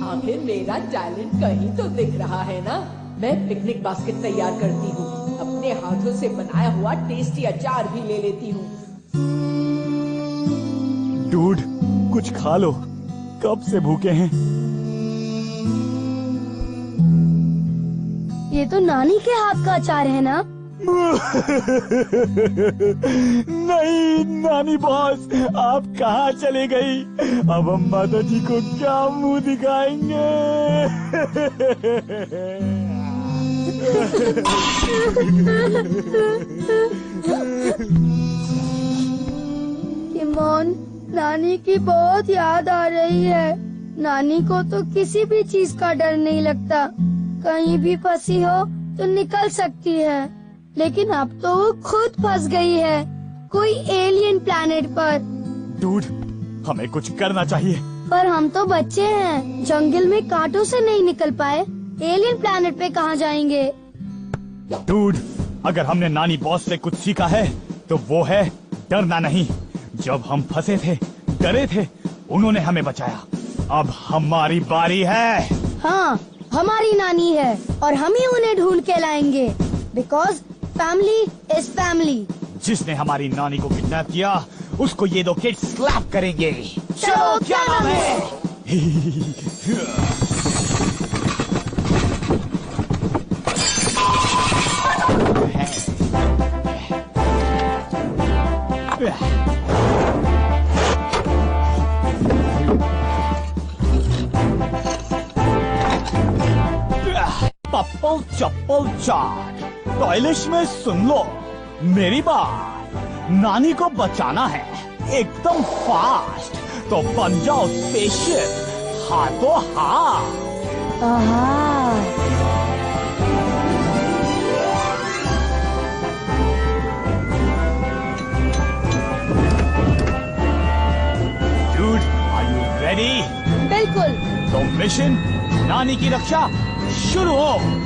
आखिर मेरा टैलेंट कहीं तो दिख रहा है ना। मैं पिकनिक बास्केट तैयार करती हूँ, अपने हाथों से बनाया हुआ टेस्टी अचार भी ले लेती हूँ। डूड, कुछ खा लो, कब से भूखे हैं। ये तो नानी के हाथ का अचार है ना? नहीं नानी बॉस, आप कहाँ चले गई? अब हम माता जी को क्या मुंह दिखाएंगे? किमोन, नानी की बहुत याद आ रही है। नानी को तो किसी भी चीज का डर नहीं लगता, कहीं भी फंसी हो तो निकल सकती है। लेकिन अब तो वो खुद फंस गई है कोई एलियन प्लैनेट पर। डूड, हमें कुछ करना चाहिए। पर हम तो बच्चे हैं, जंगल में कांटों से नहीं निकल पाए, एलियन प्लैनेट पे कहाँ जाएंगे? डूड, अगर हमने नानी बॉस से कुछ सीखा है तो वो है डरना नहीं। जब हम फंसे थे, डरे थे, उन्होंने हमें बचाया। अब हमारी बारी है। हाँ, हमारी नानी है और हम ही उन्हें ढूंढ के लाएंगे। Because family is family. जिसने हमारी नानी को किडनैप किया उसको ये दो किड्स स्लैप करेंगे। चलो, क्या नाम है? पप्पल चप्पल चाट, टॉयलेट में सुन लो मेरी बात। नानी को बचाना है एकदम फास्ट, तो बन जाओ स्पेसशिप हाथों हाथ। Dude, are you ready? बिल्कुल। तो मिशन नानी की रक्षा शुरू हो।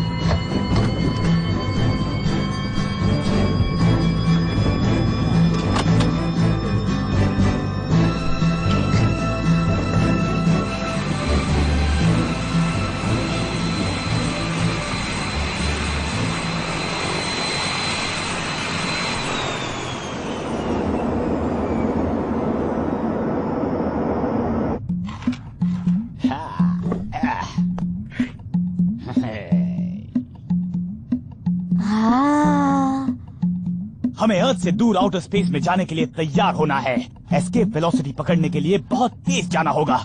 हमें अर्थ से दूर आउटर स्पेस में जाने के लिए तैयार होना है। एस्केप वेलोसिटी पकड़ने के लिए बहुत तेज जाना होगा।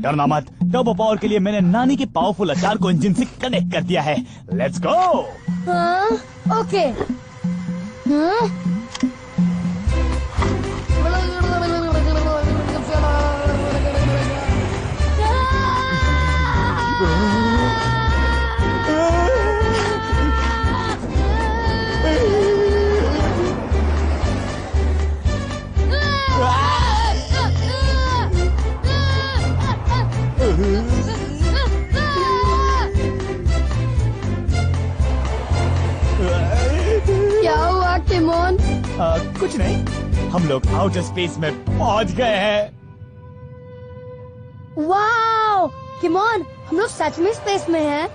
डरना मत, टर्बो पावर के लिए मैंने नानी के पावरफुल अचार को इंजन से कनेक्ट कर दिया है। Let's go. हाँ, ओके। हाँ? क्या हुआ किमोन? कुछ नहीं, हम लोग आउटर स्पेस में पहुंच गए हैं। वाओ किमोन, हम लोग सच में स्पेस में हैं।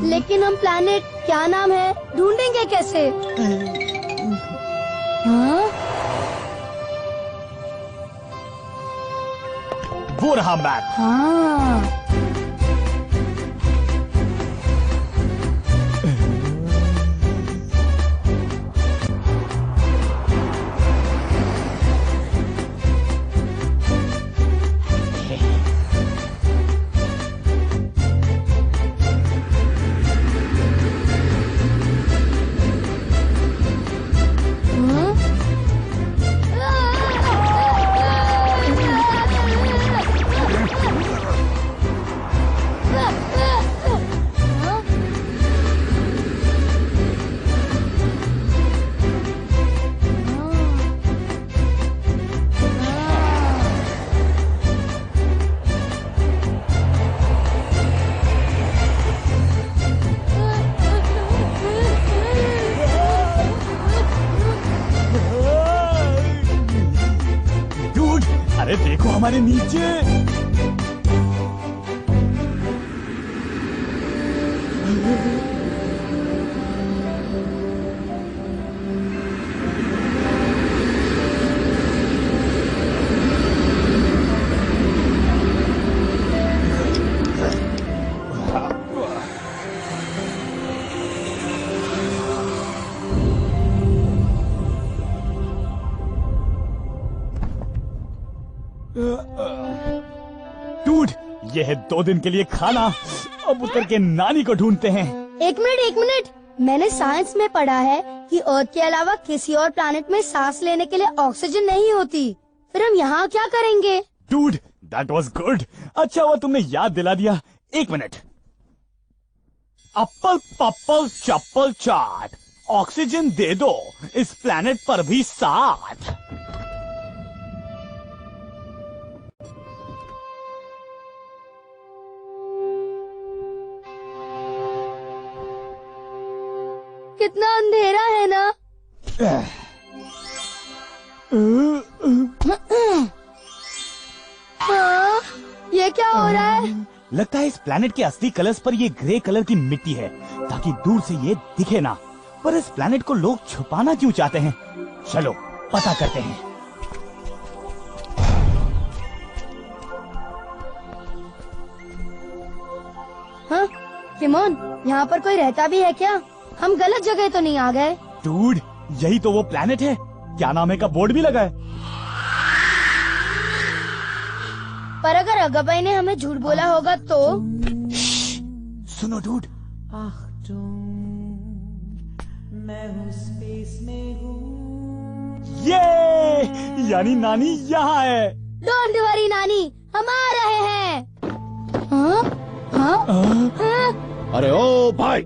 लेकिन हम प्लैनेट क्या नाम है ढूंढेंगे कैसे? हाँ? वो रहा मैप। हाँ। अरे देखो हमारे नीचे। डूड, ये है 2 दिन के लिए खाना। अब उतर के नानी को ढूंढते हैं। एक मिनट, मैंने साइंस में पढ़ा है कि अर्थ के अलावा किसी और प्लैनेट में सांस लेने के लिए ऑक्सीजन नहीं होती। फिर हम यहाँ क्या करेंगे? Dude, that was good. अच्छा हुआ तुमने याद दिला दिया। 1 मिनट। अप्पल पप्पल चप्पल चाट, ऑक्सीजन दे दो इस प्लैनेट पर भी साथ। कितना अंधेरा है ना। हाँ, ये क्या हो रहा है? लगता है इस प्लैनेट के असली कलर्स पर ये ग्रे कलर की मिट्टी है ताकि दूर से ये दिखे ना। पर इस प्लैनेट को लोग छुपाना क्यों चाहते हैं? चलो पता करते हैं। हाँ, किमोन, यहाँ पर कोई रहता भी है क्या? हम गलत जगह तो नहीं आ गए? डूड, यही तो वो प्लैनेट है। क्या नाम है का बोर्ड भी लगा है। पर अगर अगबाई ने हमें झूठ बोला होगा तो? सुनो डूड, ये यानी नानी यहाँ है। डोंट वरी नानी, हम आ रहे हैं। हाँ? हाँ? हाँ? अरे ओ भाई,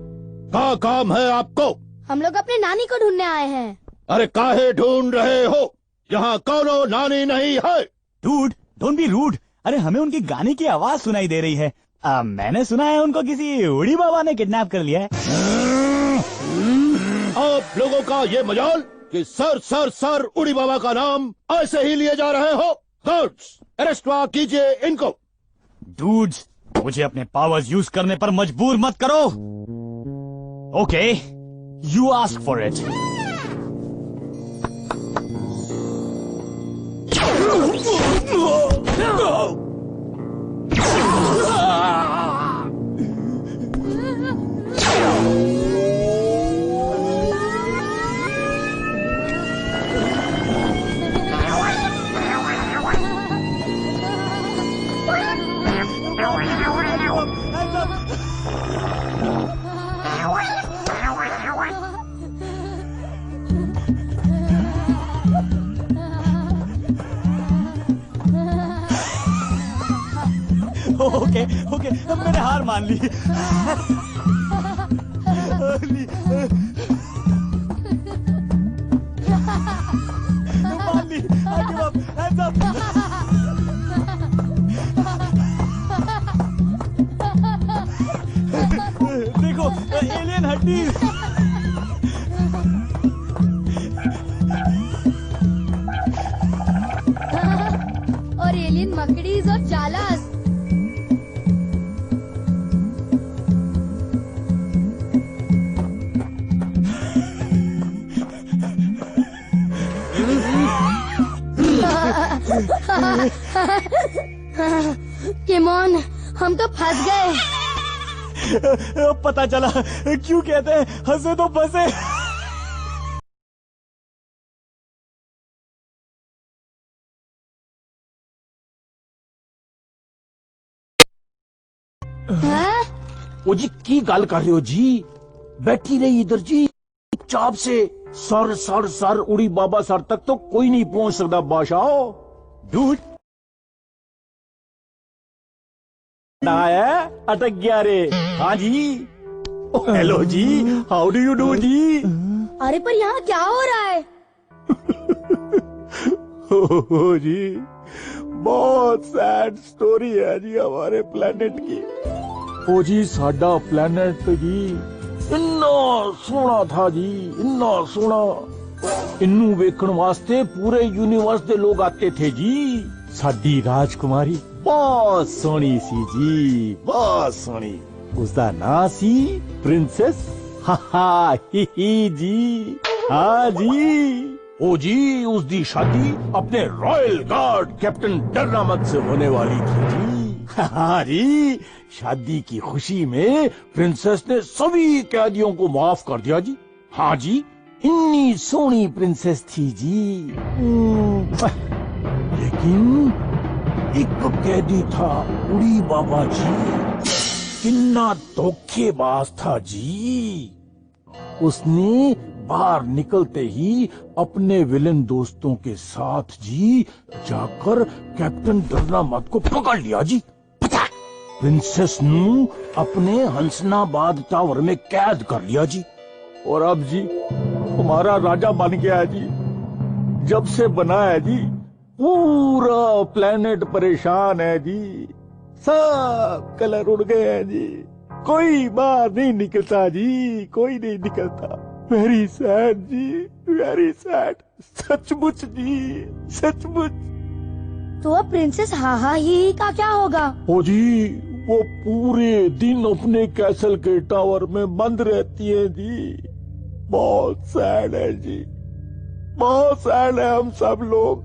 क्या काम है आपको? हम लोग अपने नानी को ढूंढने आए हैं। अरे काहे ढूंढ रहे हो? यहाँ कौनो नानी नहीं है। Dude, don't be rude. अरे हमें उनकी गाने की आवाज सुनाई दे रही है। मैंने सुना है उनको किसी उड़ी बाबा ने किडनैप कर लिया है। आप लोगों का ये मजाल कि सर उड़ी बाबा का नाम ऐसे ही लिए जा रहे हो। गार्ड्स, अरेस्ट कीजिए इनको। डूड्स, मुझे अपने पावर्स यूज करने पर मजबूर मत करो। Okay, you ask for it. Okay, मैंने हार मान ली। मान ली। Hands up. देखो, एलियन हड्डी। और एलियन मकड़ीज और जालास। किमोन, हम तो फंस गए। पता चला क्यों कहते हैं हंसे तो फंसे। हाँ? ओ जी की गल कर रहे हो जी? बैठी रही इधर जी चाप से। सर उड़ी बाबा सर तक तो कोई नहीं पहुंच सकता बादशाह। डूड, है अटक गया रे। हाँ जी। हेलो जी, हाउ डू यू डू जी? अरे पर यहाँ क्या हो रहा है? हो जी, बहुत सैड स्टोरी है जी हमारे प्लेनेट की। ओ जी, साडा प्लेनेट जी इन्ना सोहना था जी, इन्ना सोहना। इन्नू वेखण वास्ते पूरे यूनिवर्स दे लोग आते थे जी। ਸਾਡੀ ਰਾਜਕੁਮਾਰੀ ਬਹੁਤ ਸੋਹਣੀ ਸੀ ਜੀ, ਬਹੁਤ ਸੋਹਣੀ। ਉਸਦਾ ਨਾਂ ਸੀ ਪ੍ਰਿੰਸੈਸ ਹਾਹਾ ਹੀ ਜੀ। हाँ जी। ओ जी, उसकी शादी अपने रॉयल गार्ड कैप्टन डर्नामत से होने वाली थी जी। हाँ जी, शादी की खुशी में प्रिंसेस ने सभी कैदियों को माफ कर दिया जी। हाँ जी, इतनी सोहनी प्रिंसेस थी जी। लेकिन एक कैदी था उड़ी बाबा जी, कितना धोखेबाज था जी। उसने बाहर निकलते ही अपने विलन दोस्तों के साथ जी जाकर कैप्टन डरनामत को पकड़ लिया जी। पता प्रिंसेस नू अपने हंसनाबाद टावर में कैद कर लिया जी। और अब जी हमारा राजा बन गया है जी। जब से बना है जी पूरा प्लेनेट परेशान है जी। सब कलर उड़ गए हैं जी। कोई बाहर नहीं निकलता जी, कोई नहीं निकलता। वेरी सैड जी, वेरी सैड। सचमुच जी, सचमुच। तो अब प्रिंसेस हाहा ही का क्या होगा? ओ जी, वो पूरे दिन अपने कैसल के टावर में बंद रहती है जी। बहुत सैड है जी, बहुत सैड है हम सब लोग।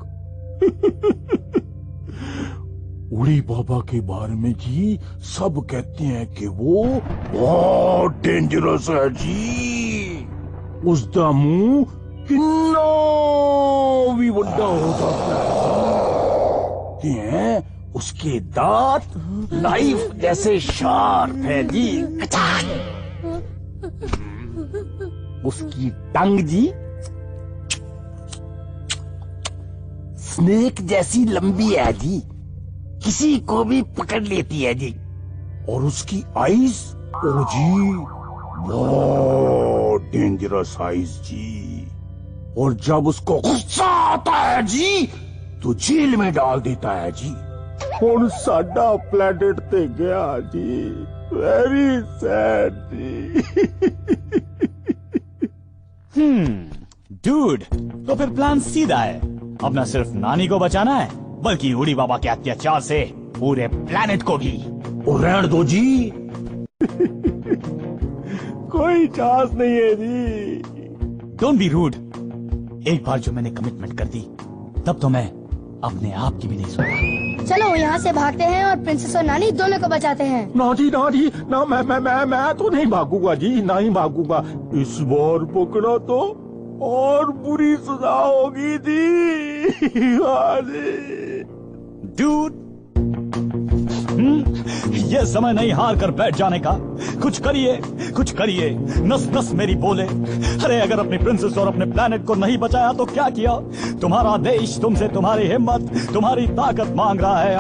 उड़ी बाबा के बारे में जी सब कहते हैं कि वो बहुत डेंजरस है जी। उसका मुंह कितना भी बड़ा हो जाता है, उसके दांत नाइफ जैसे शार्प है जी। उसकी टंग जी स्नेक जैसी लंबी है जी, किसी को भी पकड़ लेती है जी। और उसकी आईज, ओ जी बहुत डेंजरस आईज जी। और जब उसको गुस्सा आता है जी तो जेल में डाल देता है जी। और साडा प्लेनेट ते गया जी। वेरी सैड जी। डूड, तो फिर प्लान सीधा है। अब न सिर्फ नानी को बचाना है बल्कि उड़ी बाबा के अत्याचार से पूरे प्लेनेट को भी। और रहने दो जी। कोई चांस नहीं है जी। Don't be rude. एक बार जो मैंने कमिटमेंट कर दी तब तो मैं अपने आप की भी नहीं सुनता। चलो यहाँ से भागते हैं और प्रिंसेस और नानी दोनों को बचाते हैं। ना जी, ना जी, ना। मैं तो नहीं भागूंगा जी, नहीं भागूंगा। इस बार पकड़ा तो और बुरी सजा होगी जी। हाँ जी। डूड, ये समय नहीं हार कर बैठ जाने का। कुछ करिए, कुछ करिए। नस नस मेरी बोले। अरे अगर अपनी प्रिंसेस और अपने प्लेनेट को नहीं बचाया तो क्या किया? तुम्हारा देश तुमसे तुम्हारी हिम्मत, तुम्हारी ताकत मांग रहा है।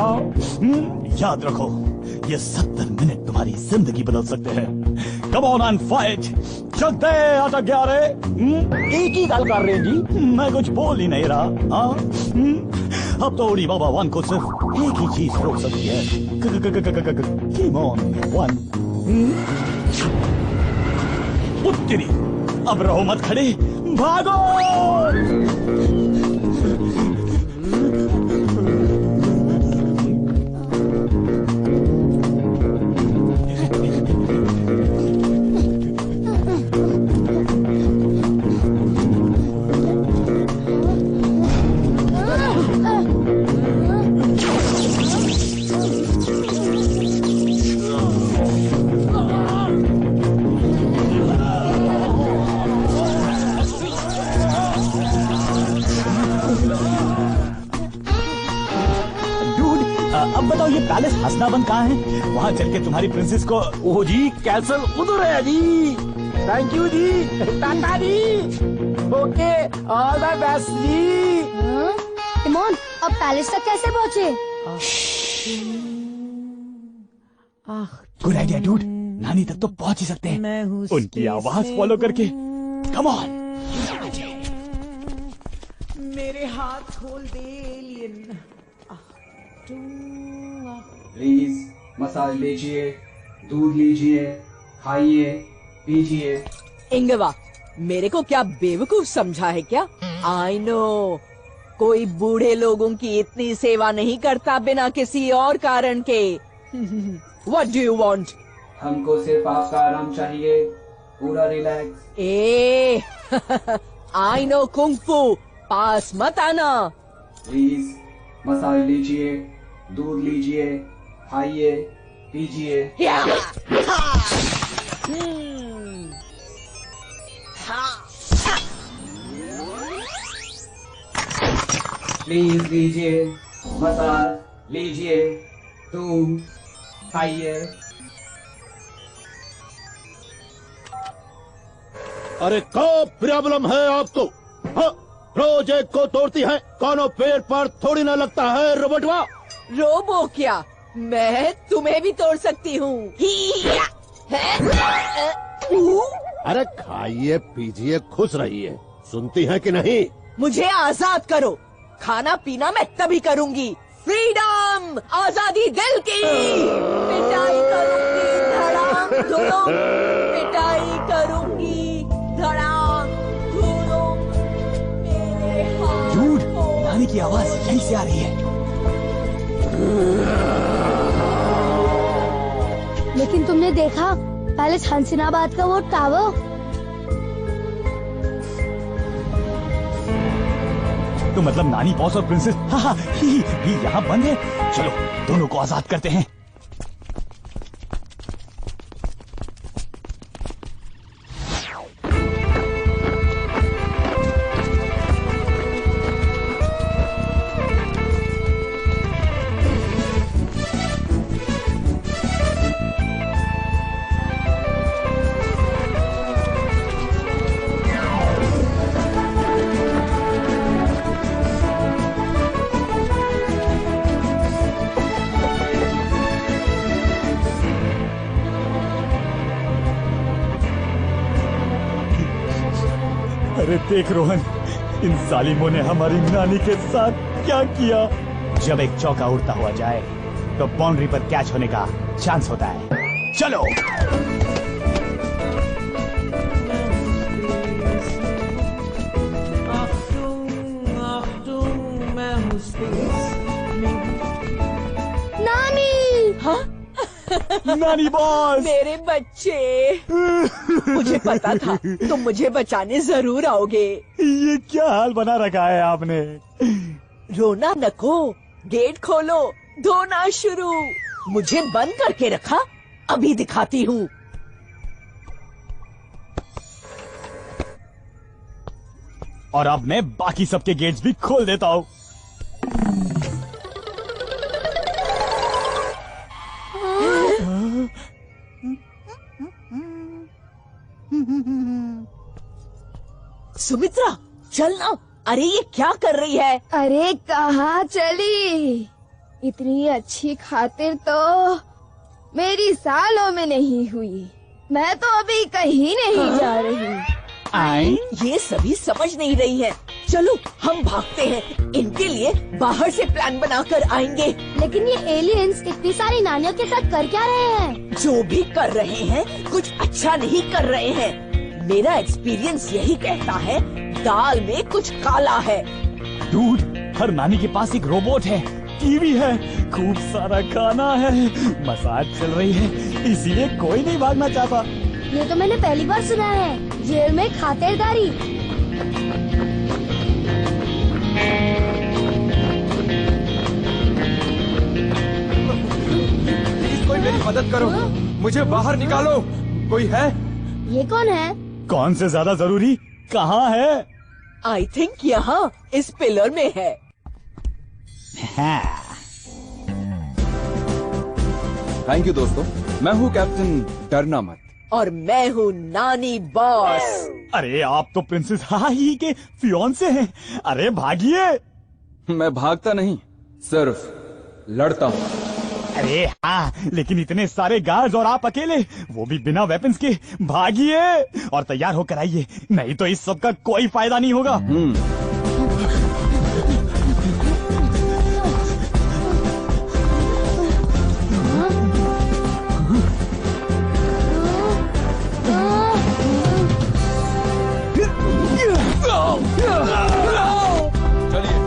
याद रखो, ये 70 मिनट तुम्हारी जिंदगी बदल सकते हैं। Come on and fight. चलते अटक गया रे। एक ही गल कर रहे हैं जी। मैं कुछ बोल ही नहीं रहा। हाँ, अब तो उड़ी बाबा वन को सिर्फ एक ही चीज रोक सकती है। Come on, one. उत्तरी, अब रहो मत खड़े, भागो। अब बताओ, ये पैलेस हसनाबंद कहाँ है? वहाँ चल के तुम्हारी प्रिंसेस को। ओ जी, कैसल उधर है जी। थैंक यू जी, टाटा जी। ओके, ऑल द बेस्ट जी। टिमोन, अब पैलेस तक कैसे पहुँचे? Good idea dude. नानी तक तो पहुँच ही सकते हैं उनकी आवाज फॉलो करके। Come on. मेरे हाथ खोल दे एलियन। प्लीज मसाज लीजिए, दूध लीजिए, खाइए, पीजिए। इंगवा, मेरे को क्या बेवकूफ समझा है क्या? आई नो, कोई बूढ़े लोगों की इतनी सेवा नहीं करता बिना किसी और कारण के। What do you want? हमको सिर्फ आपका आराम चाहिए, पूरा relax. A, I know kung फू, पास मत आना। प्लीज मसाज लीजिए, दूध लीजिए, खाइए, पीजिए। प्लीज लीजिए, मसाज लीजिए, दूध खाइए। अरे क्या प्रॉब्लम है आपको? हाँ, रोज एक को तोड़ती है, कानों पेड़ पर थोड़ी ना लगता है रोबोटवा। रोबो क्या, मैं तुम्हें भी तोड़ सकती हूँ। अरे खाइए पीजिए, खुश रहिए। सुनती हैं कि नहीं? मुझे आजाद करो, खाना पीना मैं तभी करूँगी। फ्रीडम, आजादी दिल की। पिटाई करूँगी, धड़ाम धुड़ुम। पिटाई करूँगी, धड़ाम धुड़ुम। मेरे हाथ डूड, को- नानी की आवाज यहीं से आ रही है। लेकिन तुमने देखा पैलेस हंसिनाबाद का वो टावर? तो मतलब नानी बॉस और प्रिंसेस भी यहाँ बंद है। चलो दोनों को आजाद करते हैं। अरे देख रोहन, इन जालिमों ने हमारी नानी के साथ क्या किया। जब एक चौका उड़ता हुआ जाए तो बाउंड्री पर कैच होने का चांस होता है। चलो नानी! हाँ? नानी बॉस। मेरे बच्चे, मुझे पता था तुम मुझे बचाने जरूर आओगे। ये क्या हाल बना रखा है आपने? रोना नको, गेट खोलो, धोना शुरू। मुझे बंद करके रखा, अभी दिखाती हूँ। और अब मैं बाकी सबके गेट्स भी खोल देता हूँ। सुमित्रा चलना। अरे ये क्या कर रही है? अरे कहाँ चली? इतनी अच्छी खातिर तो मेरी सालों में नहीं हुई। मैं तो अभी कहीं नहीं जा रही। ये सभी समझ नहीं रही है। चलो हम भागते हैं, इनके लिए बाहर से प्लान बनाकर आएंगे। लेकिन ये एलियंस इतनी सारी नानियों के साथ कर क्या रहे हैं? जो भी कर रहे हैं कुछ अच्छा नहीं कर रहे हैं। मेरा एक्सपीरियंस यही कहता है दाल में कुछ काला है। डूड, हर नानी के पास एक रोबोट है, टीवी है, खूब सारा खाना है, मसाज चल रही है, इसीलिए कोई नहीं भागना चाहता। ये तो मैंने पहली बार सुना है, जेल में खातिरदारी। प्लीज कोई मेरी मदद करो, मुझे बाहर निकालो। कोई है? ये कौन है? कौन से ज्यादा जरूरी? कहाँ है? आई थिंक यहाँ इस पिलर में है। थैंक यू दोस्तों, मैं हूँ कैप्टन डरना मत। और मैं हूँ नानी बॉस। अरे आप तो प्रिंसेस हाही के फियांसे हैं। अरे भागिए। मैं भागता नहीं, सिर्फ लड़ता हूँ। अरे हाँ, लेकिन इतने सारे गार्ड्स और आप अकेले, वो भी बिना वेपन्स के। भागिए और तैयार होकर आइए, नहीं तो इस सब का कोई फायदा नहीं होगा। चलिए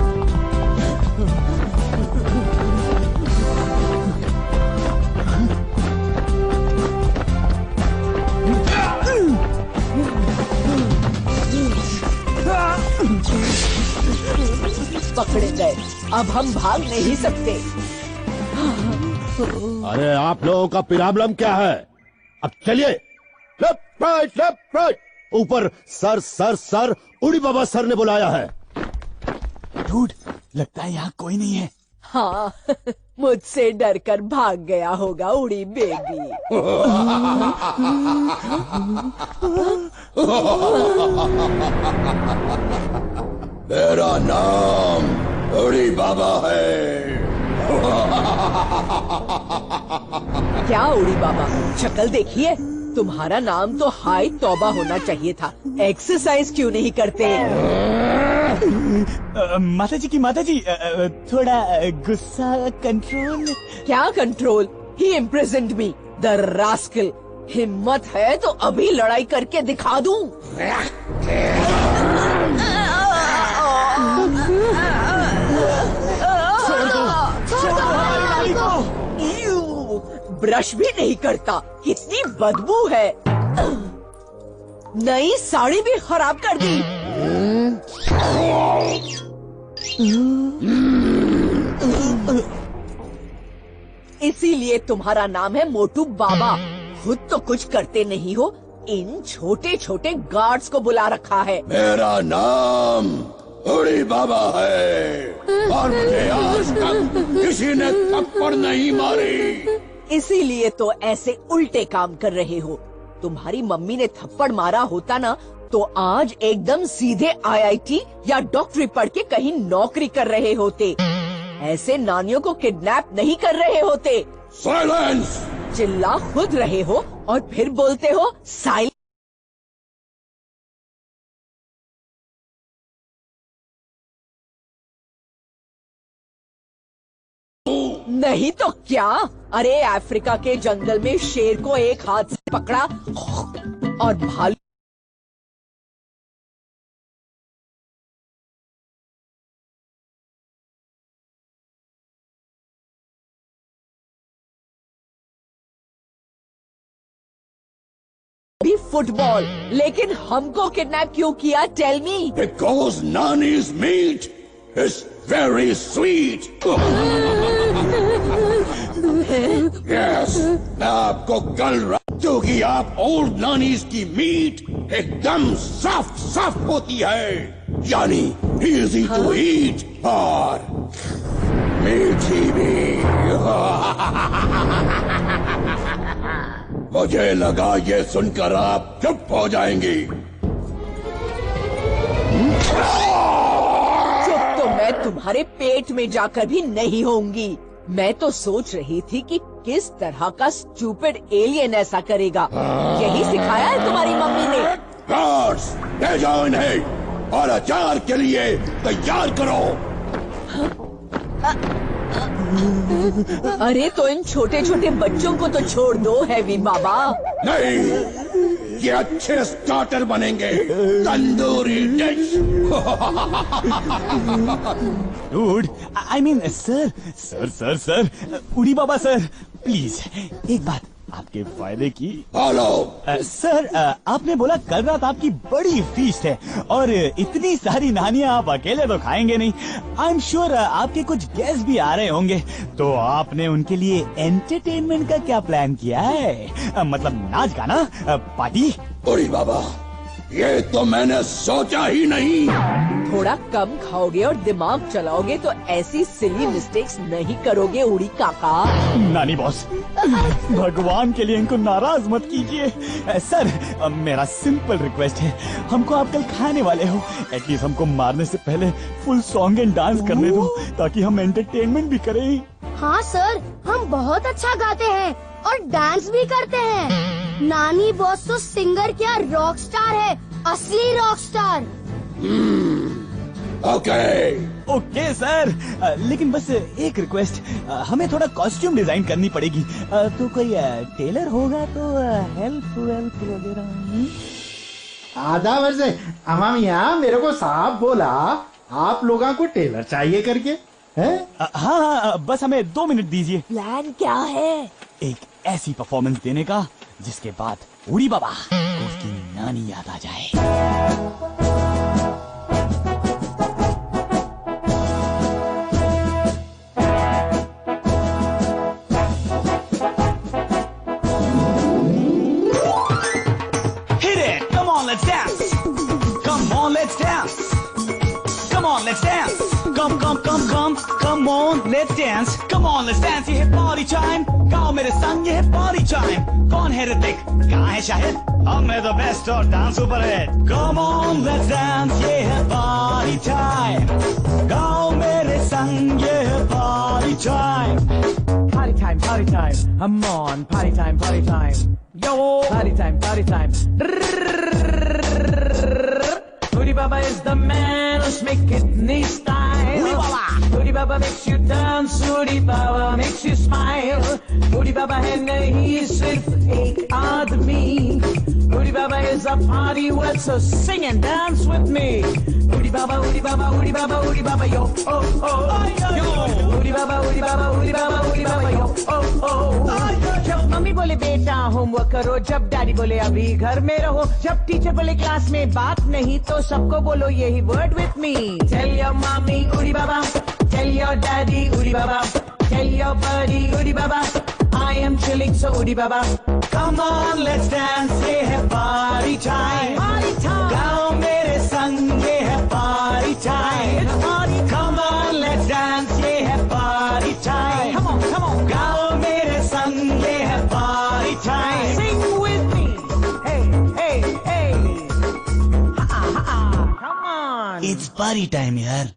पकड़े गए। अब हम भाग नहीं सकते। अरे आप लोगों का प्रॉब्लम क्या है? अब चलिए। लेफ्ट राइट ऊपर। सर सर सर उड़ी बाबा सर ने बुलाया है। डूड, लगता है यहाँ कोई नहीं है। हाँ, मुझसे डरकर भाग गया होगा उड़ी बेबी। मेरा नाम उड़ी बाबा है। क्या उड़ी बाबा, शक्ल देखिए। तुम्हारा नाम तो हाय तौबा होना चाहिए था। एक्सरसाइज क्यों नहीं करते? माता जी, थोड़ा गुस्सा कंट्रोल। क्या control? He imprisoned me, the rascal. हिम्मत है तो अभी लड़ाई करके दिखा दूं। ईऊ, ब्रश भी नहीं करता, कितनी बदबू है। नई साड़ी भी खराब कर दी। इसीलिए तुम्हारा नाम है मोटू बाबा। खुद तो कुछ करते नहीं हो, इन छोटे छोटे गार्ड्स को बुला रखा है। मेरा नाम उड़ी बाबा है और मुझे आज तक किसी ने थप्पड़ नहीं मारी। इसीलिए तो ऐसे उल्टे काम कर रहे हो। तुम्हारी मम्मी ने थप्पड़ मारा होता ना तो आज एकदम सीधे IIT या डॉक्टरी पढ़ के कहीं नौकरी कर रहे होते। ऐसे नानियों को किडनैप नहीं कर रहे होते। साइलेंस! चिल्ला खुद रहे हो और फिर बोलते हो साइलेंस। नहीं तो क्या? अरे अफ्रीका के जंगल में शेर को एक हाथ से पकड़ा और भालू भी फुटबॉल। लेकिन हमको किडनैप क्यों किया? Tell me. Because Nani's meat is very sweet. Yes, मैं आपको कल क्योंकि आप ओल्ड नानीज की मीट एकदम सॉफ्ट होती है, यानी इजी टू ईट और मीठी भी। मुझे लगा ये सुनकर आप चुप हो जाएंगी। चुप तो मैं तुम्हारे पेट में जाकर भी नहीं होंगी। मैं तो सोच रही थी कि किस तरह का स्टूपिड एलियन ऐसा करेगा। यही सिखाया है तुम्हारी मम्मी ने। गार्ड्स, ले जाओ इन्हें और अचार के लिए तैयार करो। अरे तो इन छोटे छोटे बच्चों को तो छोड़ दो हैवी बाबा। नहीं, ये अच्छे स्टार्टर बनेंगे, tandoori dish. Dude, I mean sir, उड़ी बाबा सर, प्लीज एक बात आपके फायदे की। हेलो सर, आपने बोला कल रात आपकी बड़ी फीस्ट है और इतनी सारी नानियां आप अकेले तो खाएंगे नहीं। आई एम श्योर आपके कुछ गेस्ट भी आ रहे होंगे, तो आपने उनके लिए एंटरटेनमेंट का क्या प्लान किया है? मतलब नाच गाना, पार्टी? उड़ी बाबा, ये तो मैंने सोचा ही नहीं। थोड़ा कम खाओगे और दिमाग चलाओगे तो ऐसी सिली मिस्टेक्स नहीं करोगे उड़ी काका। नानी बॉस, भगवान के लिए इनको नाराज मत कीजिए। सर, मेरा सिंपल रिक्वेस्ट है, हमको आप कल खाने वाले हो, एटलीस्ट हमको मारने से पहले फुल सॉन्ग एंड डांस करने दो ताकि हम एंटरटेनमेंट भी करें। हाँ सर, हम बहुत अच्छा गाते हैं और डांस भी करते हैं। नानी बॉस तो सिंगर क्या रॉक स्टार है, असली रॉक स्टार। ओके सर, लेकिन बस एक रिक्वेस्ट, हमें थोड़ा कॉस्ट्यूम डिजाइन करनी पड़ेगी, तो कोई टेलर होगा तो हेल्प वगैरह। आधा वर्ष अमामिया मेरे को साहब बोला आप लोगों को टेलर चाहिए करके है? हाँ, बस हमें 2 मिनट दीजिए। प्लान क्या है? एक ऐसी परफॉर्मेंस देने का जिसके बाद उड़ी बाबा को उसकी नानी याद आ जाए। dance. Come on, let's dance. Come on, let's dance. ये है party time. गाओ मेरे संग, ये है party time. कौन है ऋतिक? कहाँ है शाहिद? हम है the best और dance super hit. Come on, let's dance. ये है party time. गाओ मेरे संग, ये है party time. Party time, party time. Come on, party time, party time. Yo, party time, party time. Udi Baba is the man who's making me style. Udi Baba. Udi Baba makes you dance. Udi Baba makes you smile. Udi Baba है नहीं सिर्फ एक आदमी. Udi Baba is a party word, so sing and dance with me. Udi Baba, Udi Baba, Udi Baba, Udi Baba, yo, oh, oh, yo. Udi Baba, Udi Baba, Udi Baba, Udi Baba, yo, oh, oh. जब mummy बोले बेटा homework करो, जब daddy बोले अभी घर में रहो, जब टीचर बोले क्लास में बात नहीं, तो सबको बोलो यही word with me. Tell your mommy, Udi Baba. Tell your daddy, Udi Baba. Tell your buddy, Udi Baba. I am chilling, so Udi Baba. Come on, let's dance. ये है party time. Party time. गाओ मेरे संग, ये है party time. Come on, let's dance. ये है party time. Come on, come on. गाओ मेरे संग, ये है party time. Sing with me. Hey, hey, hey. Ha, ha, ha. Come on. It's party time, यार.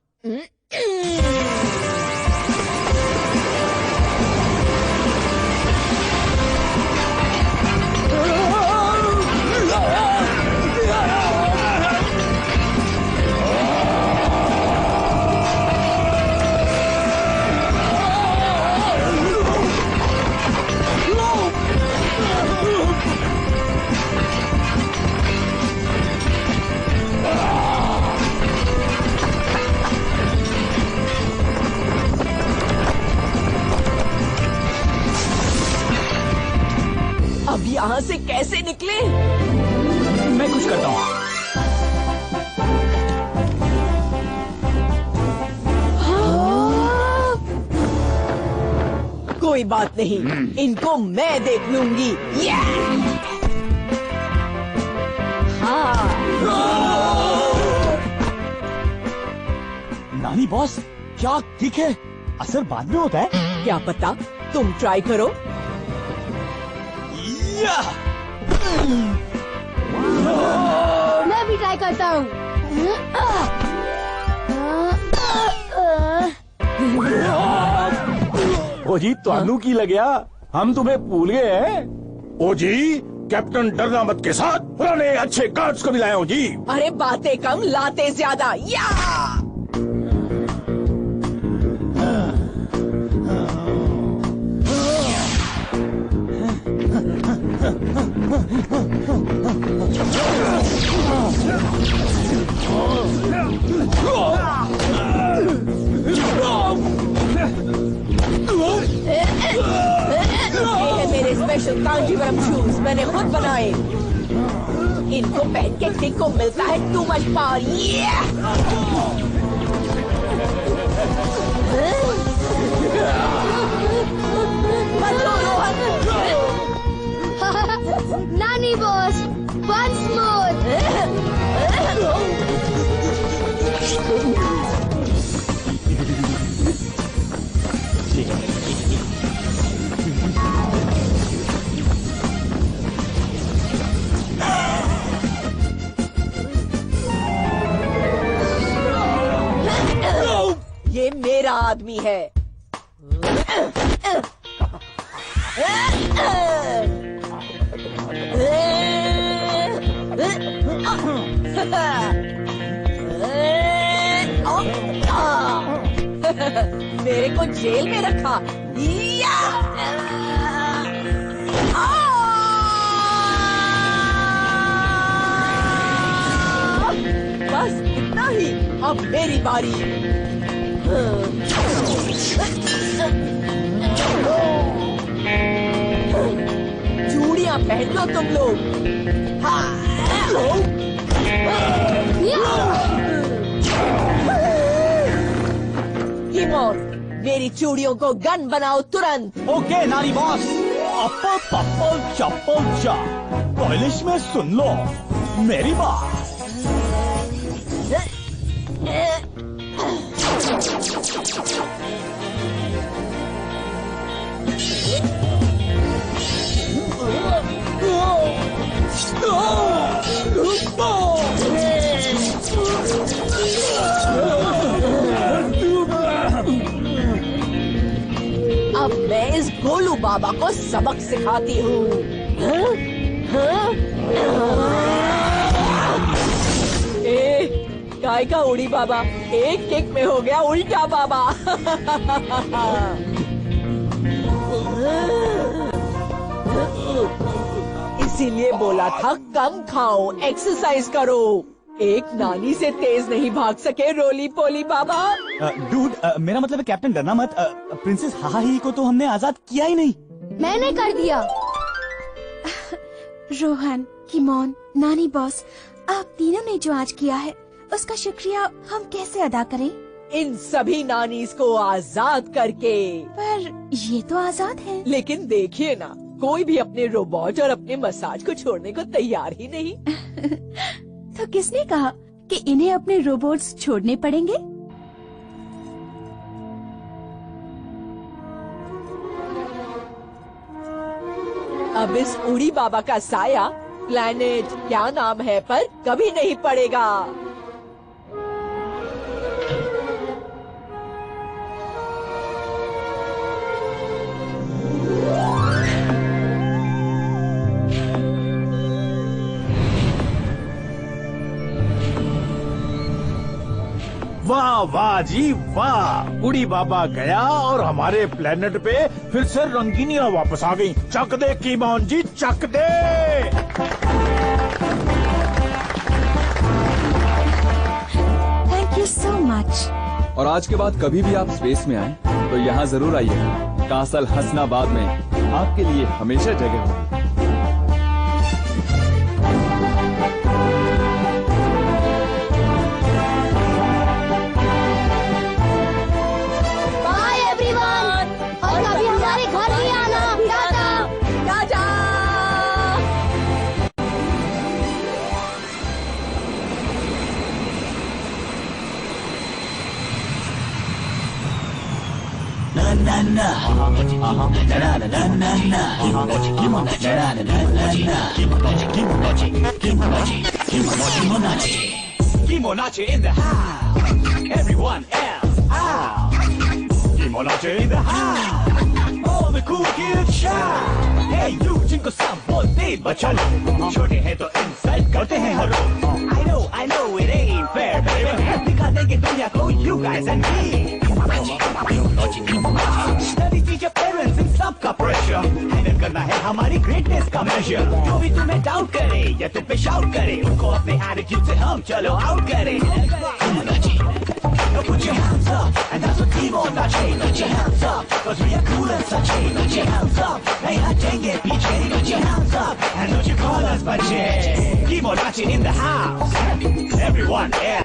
अब यहाँ से कैसे निकले? मैं कुछ करता हूँ. कोई बात नहीं, इनको मैं देख लूंगी. नानी बॉस, क्या ठीक है? असर बाद में होता है. क्या पता, तुम ट्राई करो. मैं भी ट्राई करता हूँ. ओ जी ਤੁਹਾਨੂੰ ਕੀ ਲੱਗਿਆ हम तुम्हें भूल गए हैं. ओ जी, कैप्टन डरना मत के साथ पुराने अच्छे कार्ड्स को मिलाए हो जी. अरे बातें कम, लाते ज्यादा. या ये है मेरे स्पेशल कांजीवरम शूज, मैंने खुद बनाए. इनको पहन के किक को मिलता है टू मच पावर. नानी बॉस, once more. ये मेरा आदमी है. मेरे को जेल में रखा. बस इतना ही, अब मेरी बारी. चूड़ियां पहन लो तुम लोग. कीमोन, मेरी चूड़ियों को गन बनाओ तुरंत. ओके नानी बॉस. अप्पल पप्पल चप्पल चा. पॉलिश में सुन लो मेरी बात. अब मैं इस गोलू बाबा को सबक सिखाती हूँ। हाँ? हाँ? काय का उड़ी बाबा, एक किक में हो गया उल्टा बाबा। इसीलिए बोला था कम खाओ, एक्सरसाइज करो। एक नानी से तेज नहीं भाग सके रोली पोली बाबा। डूड, मेरा मतलब है कैप्टन डरना मत। प्रिंसेस हाही को तो हमने आजाद किया ही नहीं। मैंने कर दिया। रोहन, किमोन, नानी बॉस, आप तीनों ने जो आज किया है उसका शुक्रिया हम कैसे अदा करें? इन सभी नानीज को आजाद करके। पर ये तो आजाद है। लेकिन देखिए ना, कोई भी अपने रोबोट और अपने मसाज को छोड़ने को तैयार ही नहीं। तो किसने कहा कि इन्हें अपने रोबोट्स छोड़ने पड़ेंगे? अब इस उड़ी बाबा का साया प्लैनेट क्या नाम है पर कभी नहीं पड़ेगा। वाह वाह जी वाह, उड़ी बाबा गया और हमारे प्लेनेट पे फिर से रंगीनियां वापस आ गईं। चक दे कीमोन जी, चक दे। Thank you so much. और आज के बाद कभी भी आप स्पेस में आए तो यहाँ जरूर आइए। कासल हसनाबाद में आपके लिए हमेशा जगह हो। Kimonachi in the house. Everyone else out. Kimonachi in the house. All the cool kids shout. Hey you, जिनको सब बोलते बचा लो, छोटे हैं तो इंसल्ट करते हैं हर रोज। I know it ain't fair, baby. दिखा देंगे दुनिया को you guys and me. Study teach your parents इन सब का pressure. हैंडल करना है हमारी greatness का measure. जो भी तुम्हें doubt करे या तुम पे shout करे, उनको अपने attitude से हम चलो out करें। Now put your hands up, and that's what Kimonachi. Put your hands up, cause we are cool and such. Put your hands up, नहीं हटेंगे पीछे. Put your hands up, and don't you call us बच्चे. Kimonachi in the house. Everyone, yeah.